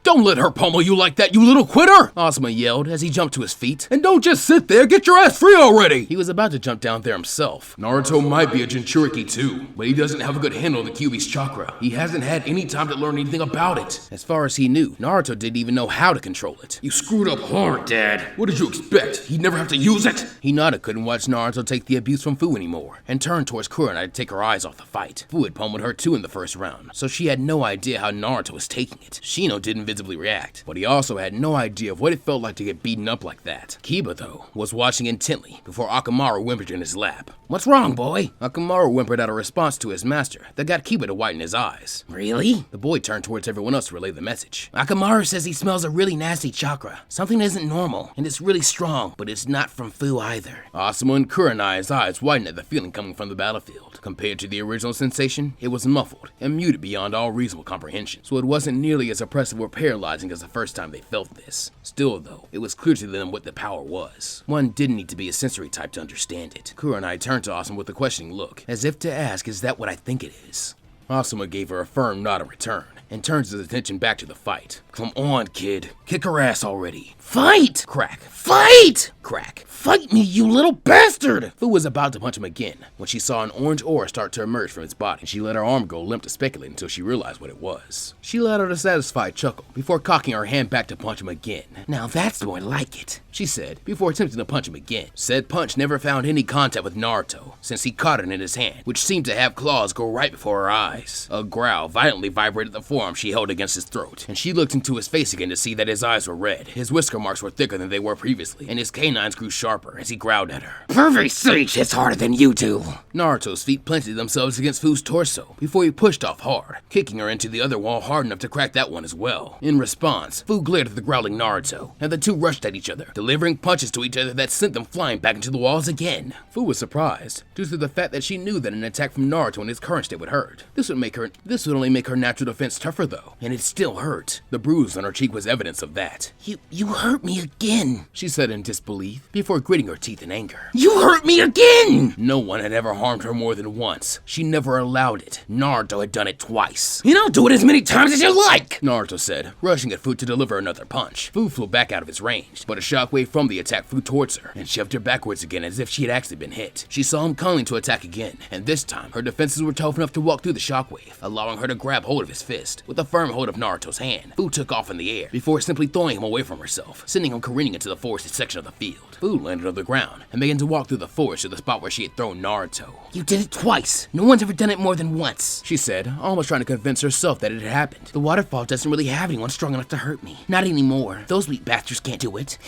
Don't let her pummel you like that, you little quitter! Asuma yelled as he jumped to his feet. And don't just sit there, get your ass free already! He was about to jump down there himself. Naruto might be a jinchuriki too, but he doesn't have a good handle on the Kyuubi's chakra. He hasn't had any time to learn anything about it. As far as he knew, Naruto didn't even know how to control it. You screwed up hard, Dad. What did you expect? He'd never have to use it? Hinata couldn't watch Naruto take the abuse from Fu anymore, and turned towards Kurenai to take her eyes off the fight. Fu had pummeled her too in the first round, so she had no idea how Naruto was taking it. Shino didn't visibly react, but he also had no idea of what it felt like to get beaten up like that. Kiba, though, was watching intently before Akamaru whimpered in his lap. What's wrong, boy? Akamaru whimpered out a response to his master that got Kiba to widen his eyes. Really? The boy turned towards everyone else to relay the message. Akamaru says he smells a really nasty chakra. Something isn't normal, and it's really strong, but it's not from Fu either. Asuma and Kurenai's eyes widened at the feeling coming from the battlefield. Compared to the original sensation, it was muffled and muted beyond all reasonable comprehension, so it wasn't nearly as oppressive or paralyzing as the first time they felt this. Still, though, it was clear to them what the power was. One didn't need to be a sensory type to understand it. Kurenai turned to Asuma with a questioning look, as if to ask, is that what I think it is? Asuma gave her a firm nod in return, and turns his attention back to the fight. Come on, kid. Kick her ass already. Fight! Crack. Fight! Crack. Fight me, you little bastard! Fu was about to punch him again when she saw an orange aura start to emerge from his body, and she let her arm go limp to speculate until she realized what it was. She let out a satisfied chuckle before cocking her hand back to punch him again. Now that's more like it, she said, before attempting to punch him again. Said punch never found any contact with Naruto, since he caught it in his hand, which seemed to have claws go right before her eyes. A growl violently vibrated the forearm she held against his throat, and she looked into his face again to see that his eyes were red, his whisker marks were thicker than they were previously, and his canines grew sharper as he growled at her. Perfect Sage hits harder than you do! Naruto's feet planted themselves against Fu's torso before he pushed off hard, kicking her into the other wall hard enough to crack that one as well. In response, Fu glared at the growling Naruto, and the two rushed at each other, delivering punches to each other that sent them flying back into the walls again. Fu was surprised, due to the fact that she knew that an attack from Naruto in his current state would hurt. This would only make her natural defense tougher though, and it still hurt. The bruise on her cheek was evidence of that. You hurt me again, she said in disbelief, before gritting her teeth in anger. You hurt me again! No one had ever harmed her more than once. She never allowed it. Naruto had done it twice. And I'll do it as many times as you like, Naruto said, rushing at Fu to deliver another punch. Fu flew back out of his range, but a shockwave from the attack flew towards her and shoved her backwards again as if she had actually been hit. She saw him coming to attack again, and this time her defenses were tough enough to walk through the shockwave, allowing her to grab hold of his fist. With a firm hold of Naruto's hand, Fu took off in the air before simply throwing him away from herself, sending him careening into the forested section of the field. Fu landed on the ground and began to walk through the forest to the spot where she had thrown Naruto. You did it twice. No one's ever done it more than once, she said, almost trying to convince herself that it had happened. The waterfall doesn't really have anyone strong enough to hurt me. Not anymore. Those weak bastards can't do it.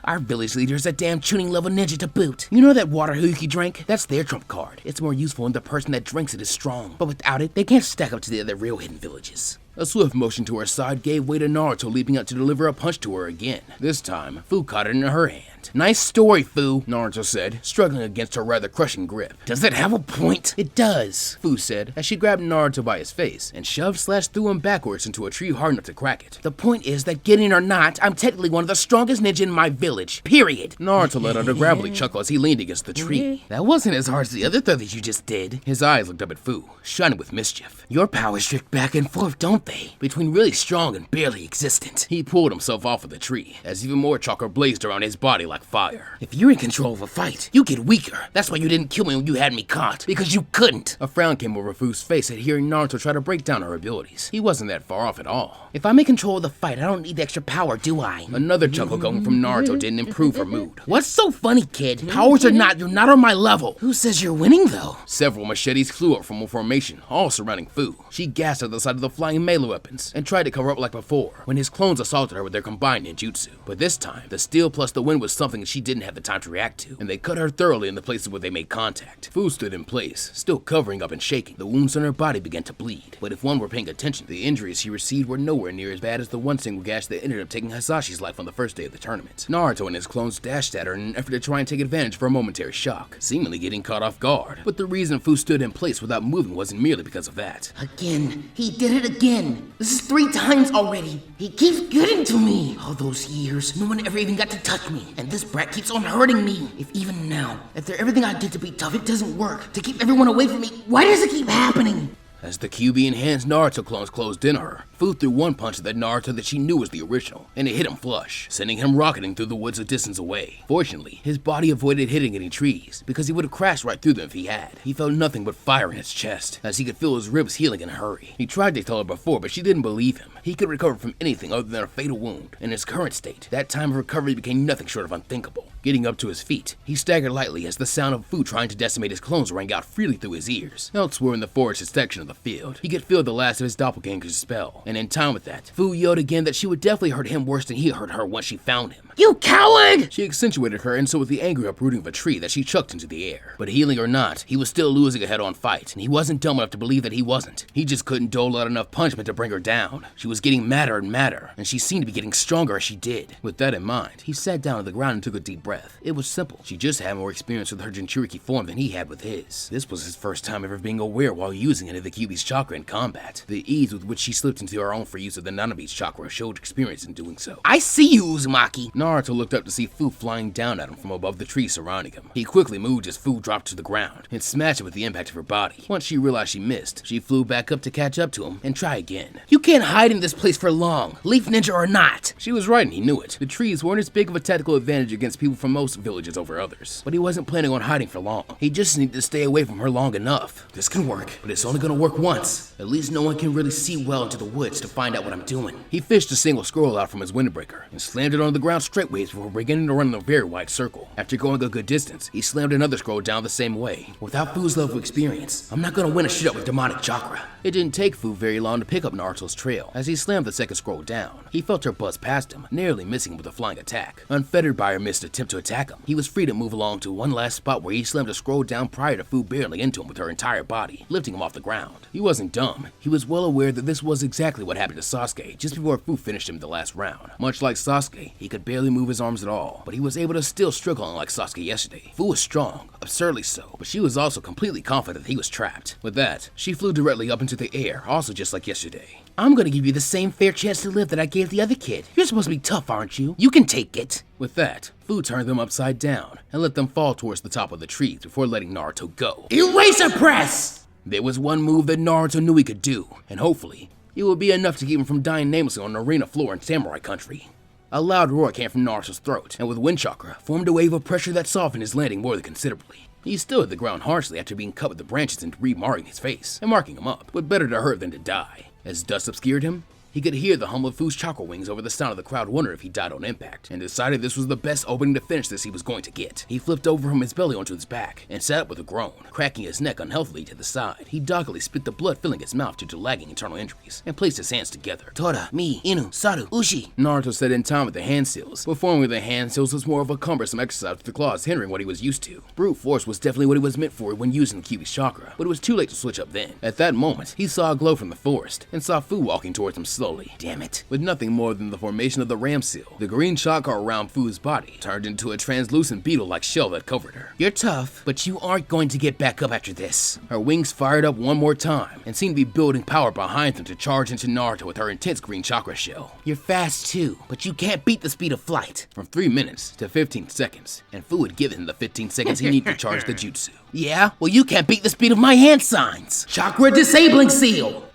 Our village leader is a damn tuning level ninja to boot. You know that water Huyuki drank? That's their trump card. It's more useful when the person that drinks it is strong. But without it, they can't stack up to the other real hidden villages. A swift motion to her side gave way to Naruto leaping out to deliver a punch to her again. This time, Fu caught it in her hand. Nice story, Fu, Naruto said, struggling against her rather crushing grip. Does it have a point? It does, Fu said, as she grabbed Naruto by his face and threw him backwards into a tree hard enough to crack it. The point is that getting or not, I'm technically one of the strongest ninja in my village, period. Naruto let out a gravelly chuckle as he leaned against the tree. That wasn't as hard as the other throw that you just did. His eyes looked up at Fu, shining with mischief. Your powers drift back and forth, don't they? Between really strong and barely existent. He pulled himself off of the tree, as even more chakra blazed around his body like fire. If you're in control of a fight, you get weaker. That's why you didn't kill me when you had me caught, because you couldn't. A frown came over Fu's face at hearing Naruto try to break down her abilities. He wasn't that far off at all. If I'm in control of the fight, I don't need the extra power, do I? Another chuckle going from Naruto didn't improve her mood. What's so funny, kid? Powers or not, you're not on my level. Who says you're winning, though? Several machetes flew up from a formation, all surrounding Fu. She gasped at the sight of the flying melee weapons and tried to cover up like before when his clones assaulted her with their combined ninjutsu. But this time, the steel plus the wind was something she didn't have the time to react to, and they cut her thoroughly in the places where they made contact. Fu stood in place, still covering up and shaking. The wounds on her body began to bleed, but if one were paying attention, the injuries she received were nowhere near as bad as the one single gash that ended up taking Hasashi's life on the first day of the tournament. Naruto and his clones dashed at her in an effort to try and take advantage for a momentary shock, seemingly getting caught off guard. But the reason Fu stood in place without moving wasn't merely because of that. Again. He did it again. This is 3 times already. He keeps getting to me. All those years, no one ever even got to touch me. And this brat keeps on hurting me. If even now, after everything I did to be tough, it doesn't work. To keep everyone away from me, why does it keep happening? As the QB-enhanced Naruto clones closed in on her, Fu threw one punch at that Naruto that she knew was the original, and it hit him flush, sending him rocketing through the woods a distance away. Fortunately, his body avoided hitting any trees, because he would have crashed right through them if he had. He felt nothing but fire in his chest, as he could feel his ribs healing in a hurry. He tried to tell her before, but she didn't believe him. He could recover from anything other than a fatal wound. In his current state, that time of recovery became nothing short of unthinkable. Getting up to his feet, he staggered lightly as the sound of Fu trying to decimate his clones rang out freely through his ears. Elsewhere in the forested section of the field, he could feel the last of his doppelganger's spell, and in time with that, Fu yelled again that she would definitely hurt him worse than he hurt her once she found him. You coward! She accentuated her insult with the angry uprooting of a tree that she chucked into the air. But healing or not, he was still losing a head-on fight, and he wasn't dumb enough to believe that he wasn't. He just couldn't dole out enough punishment to bring her down. She was getting madder and madder, and she seemed to be getting stronger as she did. With that in mind, he sat down on the ground and took a deep breath. It was simple. She just had more experience with her jinchuriki form than he had with his. This was his first time ever being aware while using any of the Kyuubi's chakra in combat. The ease with which she slipped into her own for use of the Nanabi's chakra showed experience in doing so. I see you, Uzumaki! Naruto looked up to see Fu flying down at him from above the trees surrounding him. He quickly moved as Fu dropped to the ground and smashed it with the impact of her body. Once she realized she missed, she flew back up to catch up to him and try again. You can't hide in this place for long, leaf ninja or not. She was right and he knew it. The trees weren't as big of a tactical advantage against people from most villages over others. But he wasn't planning on hiding for long. He just needed to stay away from her long enough. This can work, but it's only gonna work once. At least no one can really see well into the woods to find out what I'm doing. He fished a single scroll out from his windbreaker and slammed it on the ground straightways before beginning to run in a very wide circle. After going a good distance, he slammed another scroll down the same way. Without Fu's level of experience, I'm not gonna win a shit up with demonic chakra. It didn't take Fu very long to pick up Naruto's trail. As he slammed the second scroll down, he felt her buzz past him, nearly missing him with a flying attack. Unfettered by her missed attempt to attack him, he was free to move along to one last spot where he slammed a scroll down prior to Fu barreling into him with her entire body, lifting him off the ground. He wasn't dumb. He was well aware that this was exactly what happened to Sasuke just before Fu finished him the last round. Much like Sasuke, he could barely move his arms at all, but he was able to still struggle unlike Sasuke yesterday. Fu was strong, absurdly so, but she was also completely confident that he was trapped. With that, she flew directly up into the air, also just like yesterday. I'm gonna give you the same fair chance to live that I gave the other kid. You're supposed to be tough, aren't you? You can take it. With that, Fu turned them upside down and let them fall towards the top of the trees before letting Naruto go. Eraser press! There was one move that Naruto knew he could do, and hopefully, it would be enough to keep him from dying namelessly on an arena floor in samurai country. A loud roar came from Naruto's throat, and with wind chakra, formed a wave of pressure that softened his landing more than considerably. He still hit the ground harshly after being cut with the branches and debris marring his face, and marking him up, but better to hurt than to die. As dust obscured him, he could hear the hum of Fu's chakra wings over the sound of the crowd wonder if he died on impact, and decided this was the best opening to finish this he was going to get. He flipped over from his belly onto his back, and sat up with a groan, cracking his neck unhealthily to the side. He doggedly spit the blood filling his mouth due to lagging internal injuries, and placed his hands together. Tora, mi, inu, saru, ushi. Naruto said in time with the hand seals. Performing with the hand seals was more of a cumbersome exercise with the claws hindering what he was used to. Brute force was definitely what he was meant for when using the Kyuubi's chakra, but it was too late to switch up then. At that moment, he saw a glow from the forest, and saw Fu walking towards him slowly. Damn it. With nothing more than the formation of the ram seal, the green chakra around Fu's body turned into a translucent beetle-like shell that covered her. You're tough, but you aren't going to get back up after this. Her wings fired up one more time, and seemed to be building power behind them to charge into Naruto with her intense green chakra shell. You're fast too, but you can't beat the speed of flight. From 3 minutes to 15 seconds, and Fu had given him the 15 seconds he needed to charge the jutsu. Yeah? Well, you can't beat the speed of my hand signs. Chakra disabling seal!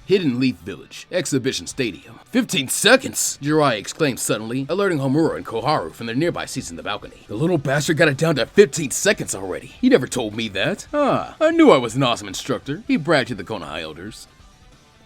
Hidden Leaf Village, Exhibition Stadium. 15 seconds! Jiraiya exclaimed suddenly, alerting Homura and Koharu from their nearby seats in the balcony. The little bastard got it down to 15 seconds already. He never told me that. I knew I was an awesome instructor, he bragged to the Konoha elders.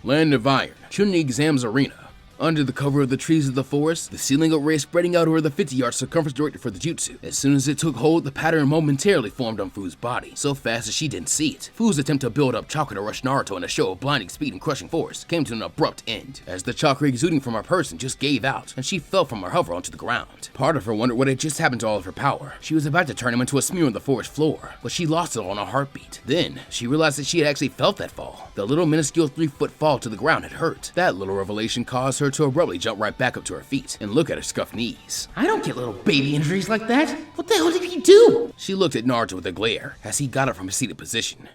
Land of Iron, Chunin Exams Arena. Under the cover of the trees of the forest, the ceiling array spreading out over the 50-yard circumference directed for the jutsu. As soon as it took hold, the pattern momentarily formed on Fu's body, so fast that she didn't see it. Fu's attempt to build up chakra to rush Naruto in a show of blinding speed and crushing force came to an abrupt end, as the chakra exuding from her person just gave out, and she fell from her hover onto the ground. Part of her wondered what had just happened to all of her power. She was about to turn him into a smear on the forest floor, but she lost it all in a heartbeat. Then, she realized that she had actually felt that fall. The little minuscule 3-foot fall to the ground had hurt. That little revelation caused her to abruptly jump right back up to her feet and look at her scuffed knees. I don't get little baby injuries like that. What the hell did he do? She looked at Naruto with a glare as he got up from his seated position.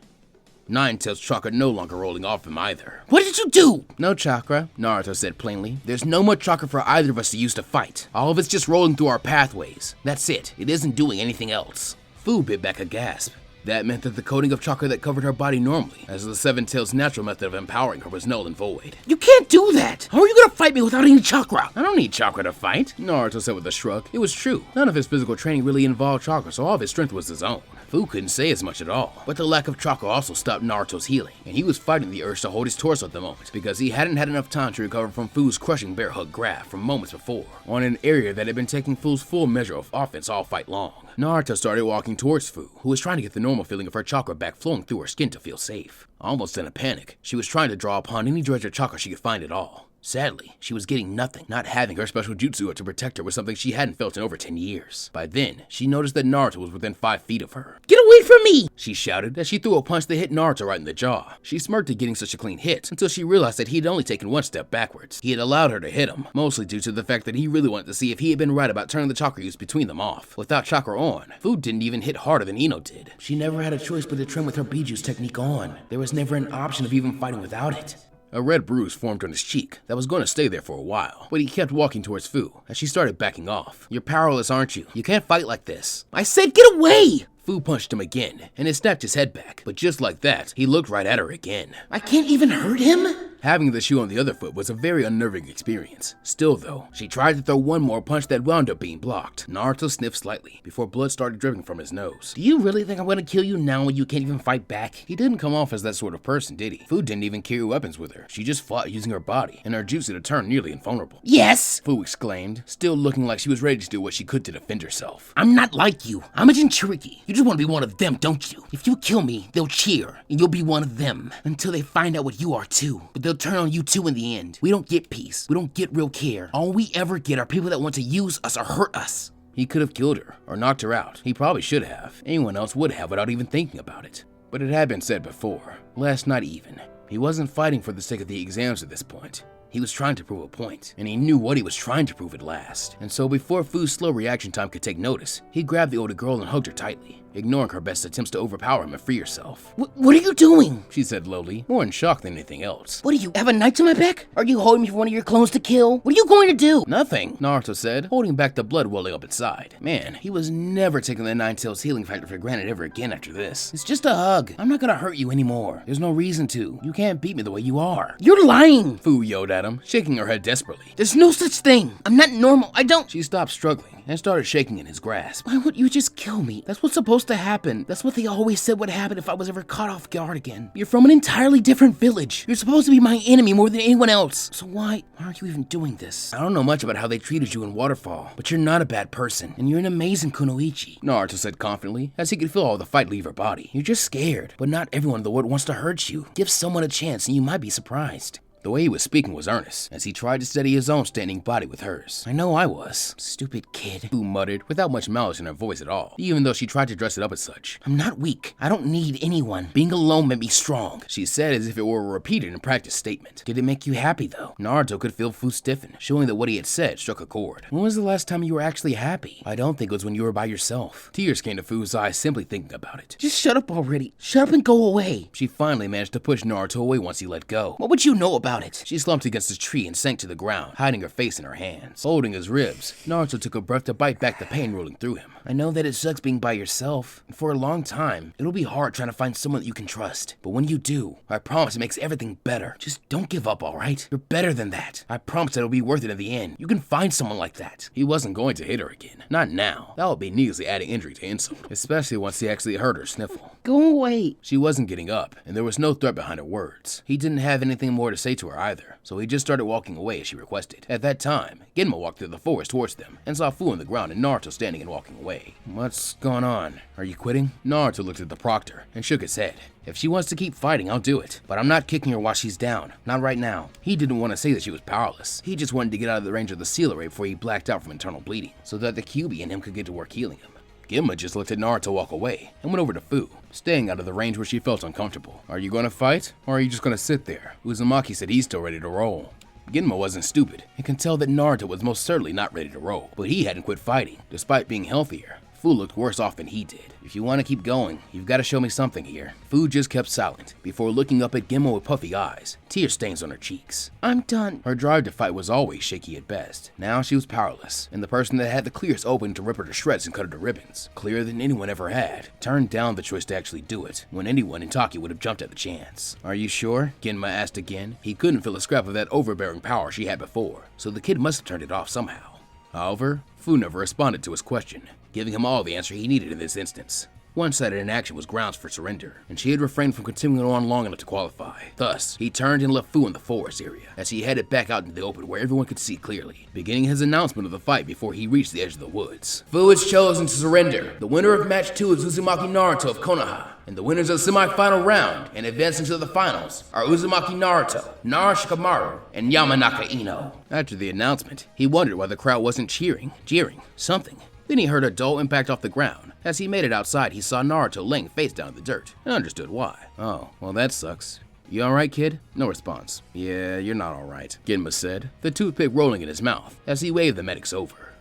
Nine-Tails chakra no longer rolling off him either. What did you do? No chakra, Naruto said plainly. There's no more chakra for either of us to use to fight. All of it's just rolling through our pathways. That's it. It isn't doing anything else. Fu bit back a gasp. That meant that the coating of chakra that covered her body normally, as the Seven Tails' natural method of empowering her, was null and void. You can't do that! How are you gonna fight me without any chakra? I don't need chakra to fight, Naruto said with a shrug. It was true. None of his physical training really involved chakra, so all of his strength was his own. Fu couldn't say as much at all, but the lack of chakra also stopped Naruto's healing, and he was fighting the urge to hold his torso at the moment, because he hadn't had enough time to recover from Fu's crushing bear hug grab from moments before, on an area that had been taking Fu's full measure of offense all fight long. Naruto started walking towards Fu, who was trying to get the normal feeling of her chakra back flowing through her skin to feel safe. Almost in a panic, she was trying to draw upon any dredge of chakra she could find at all. Sadly, she was getting nothing. Not having her special jutsu to protect her was something she hadn't felt in over 10 years. By then, she noticed that Naruto was within 5 feet of her. Get away from me! She shouted as she threw a punch that hit Naruto right in the jaw. She smirked at getting such a clean hit until she realized that he had only taken one step backwards. He had allowed her to hit him, mostly due to the fact that he really wanted to see if he had been right about turning the chakra use between them off. Without chakra on, Fu didn't even hit harder than Ino did. She never had a choice but to train with her Biju's technique on. There was never an option of even fighting without it. A red bruise formed on his cheek that was going to stay there for a while, but he kept walking towards Fu as she started backing off. You're powerless, aren't you? You can't fight like this. I said get away! Fu punched him again, and it snapped his head back, but just like that, he looked right at her again. I can't even hurt him? Having the shoe on the other foot was a very unnerving experience. Still though, she tried to throw one more punch that wound up being blocked. Naruto sniffed slightly before blood started dripping from his nose. Do you really think I'm gonna kill you now when you can't even fight back? He didn't come off as that sort of person, did he? Fu didn't even carry weapons with her. She just fought using her body, and her jutsu to turn nearly invulnerable. Yes! Fu exclaimed, still looking like she was ready to do what she could to defend herself. I'm not like you. I'm a jinchuriki. You just want to be one of them, don't you? If you kill me, they'll cheer, and you'll be one of them, until they find out what you are too. But they'll turn on you too in the end. We don't get peace. We don't get real care. All we ever get are people that want to use us or hurt us. He could have killed her, or knocked her out. He probably should have. Anyone else would have without even thinking about it. But it had been said before, last night even. He wasn't fighting for the sake of the exams at this point. He was trying to prove a point, and he knew what he was trying to prove at last. And so before Fu's slow reaction time could take notice, he grabbed the older girl and hugged her tightly, ignoring her best attempts to overpower him and free herself. What are you doing? She said lowly, more in shock than anything else. What do you have a knife to my back? Are you holding me for one of your clones to kill? What are you going to do? Nothing, Naruto said, holding back the blood welling up inside. Man, he was never taking the Nine-Tails healing factor for granted ever again after this. It's just a hug. I'm not gonna hurt you anymore. There's no reason to. You can't beat me the way you are. You're lying! Fu yelled at him, shaking her head desperately. There's no such thing. I'm not normal. I don't. She stopped struggling and started shaking in his grasp. Why would you just kill me? That's what's supposed to happen. That's what they always said would happen if I was ever caught off guard again. You're from an entirely different village. You're supposed to be my enemy more than anyone else. So why are you even doing this? I don't know much about how they treated you in Waterfall, but you're not a bad person, and you're an amazing kunoichi, Naruto said confidently, as he could feel all the fight leave her body. You're just scared, but not everyone in the world wants to hurt you. Give someone a chance and you might be surprised. The way he was speaking was earnest, as he tried to steady his own standing body with hers. I know I was. Stupid kid, Fu muttered, without much malice in her voice at all, even though she tried to dress it up as such. I'm not weak. I don't need anyone. Being alone made me strong, she said as if it were a repeated and practiced statement. Did it make you happy though? Naruto could feel Fu stiffen, showing that what he had said struck a chord. When was the last time you were actually happy? I don't think it was when you were by yourself. Tears came to Fu's eyes simply thinking about it. Just shut up already. Shut up and go away. She finally managed to push Naruto away once he let go. What would you know about it? She slumped against a tree and sank to the ground, hiding her face in her hands. Holding his ribs, Naruto took a breath to bite back the pain rolling through him. I know that it sucks being by yourself, and for a long time, it'll be hard trying to find someone that you can trust. But when you do, I promise it makes everything better. Just don't give up, alright? You're better than that. I promise that it'll be worth it in the end. You can find someone like that. He wasn't going to hit her again. Not now. That would be needlessly adding injury to insult, especially once he actually heard her sniffle. Go away. She wasn't getting up, and there was no threat behind her words. He didn't have anything more to say to her either, so he just started walking away as she requested. At that time, Genma walked through the forest towards them, and saw Fu on the ground and Naruto standing and walking away. What's going on? Are you quitting? Naruto looked at the proctor and shook his head. If she wants to keep fighting, I'll do it, but I'm not kicking her while she's down. Not right now. He didn't want to say that she was powerless. He just wanted to get out of the range of the seal array before he blacked out from internal bleeding, so that the QB and him could get to work healing him. Genma just looked at Naruto walk away and went over to Fu, staying out of the range where she felt uncomfortable. Are you gonna fight, or are you just gonna sit there? Uzumaki said he's still ready to roll. Genma wasn't stupid and could tell that Naruto was most certainly not ready to roll, but he hadn't quit fighting, despite being healthier. Fu looked worse off than he did. If you want to keep going, you've got to show me something here. Fu just kept silent, before looking up at Genma with puffy eyes, tear stains on her cheeks. I'm done. Her drive to fight was always shaky at best. Now she was powerless, and the person that had the clearest opening to rip her to shreds and cut her to ribbons, clearer than anyone ever had, turned down the choice to actually do it, when anyone in Tokyo would have jumped at the chance. Are you sure? Genma asked again. He couldn't feel a scrap of that overbearing power she had before, so the kid must have turned it off somehow. However, Fu never responded to his question, giving him all the answer he needed in this instance. One-sided inaction was grounds for surrender, and she had refrained from continuing on long enough to qualify. Thus, he turned and left Fu in the forest area, as he headed back out into the open where everyone could see clearly, beginning his announcement of the fight before he reached the edge of the woods. Fu has chosen to surrender. The winner of match 2 is Uzumaki Naruto of Konoha, and the winners of the semi-final round and advancing to the finals are Uzumaki Naruto, Nara Shikamaru, and Yamanaka Ino. After the announcement, he wondered why the crowd wasn't jeering, something. Then he heard a dull impact off the ground. As he made it outside, he saw Naruto laying face down in the dirt, and understood why. Oh, well that sucks. You alright, kid? No response. Yeah, you're not alright, Genma said, the toothpick rolling in his mouth, as he waved the medics over.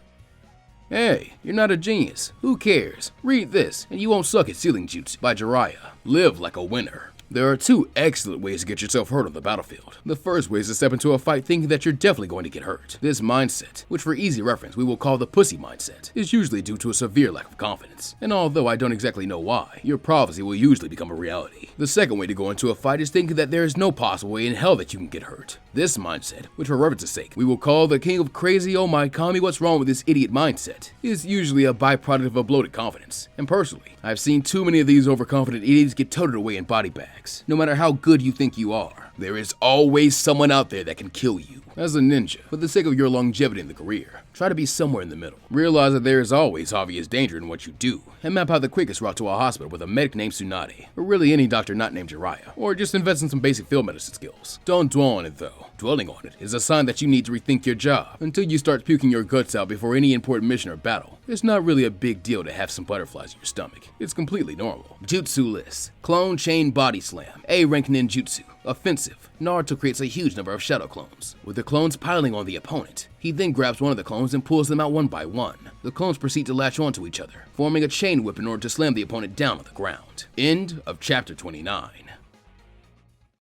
Hey, you're not a genius. Who cares? Read this, and you won't suck at Sealing Jutsu by Jiraiya. Live like a winner. There are 2 excellent ways to get yourself hurt on the battlefield. The first way is to step into a fight thinking that you're definitely going to get hurt. This mindset, which for easy reference we will call the pussy mindset, is usually due to a severe lack of confidence. And although I don't exactly know why, your prophecy will usually become a reality. The second way to go into a fight is thinking that there is no possible way in hell that you can get hurt. This mindset, which for reference's sake we will call the king of crazy oh my call me what's wrong with this idiot mindset, is usually a byproduct of a bloated confidence. And personally, I've seen too many of these overconfident idiots get toted away in body bags. No matter how good you think you are, there is always someone out there that can kill you. As a ninja, for the sake of your longevity in the career, try to be somewhere in the middle. Realize that there is always obvious danger in what you do, and map out the quickest route to a hospital with a medic named Tsunade, or really any doctor not named Jiraiya, or just invest in some basic field medicine skills. Don't dwell on it though. Dwelling on it is a sign that you need to rethink your job, until you start puking your guts out before any important mission or battle. It's not really a big deal to have some butterflies in your stomach. It's completely normal. Jutsu list. Clone Chain Body Slam. A rank ninjutsu. Offensive. Naruto creates a huge number of shadow clones, with the clones piling on the opponent. He then grabs one of the clones and pulls them out one by one. The clones proceed to latch onto each other, forming a chain whip in order to slam the opponent down on the ground. End of chapter 29.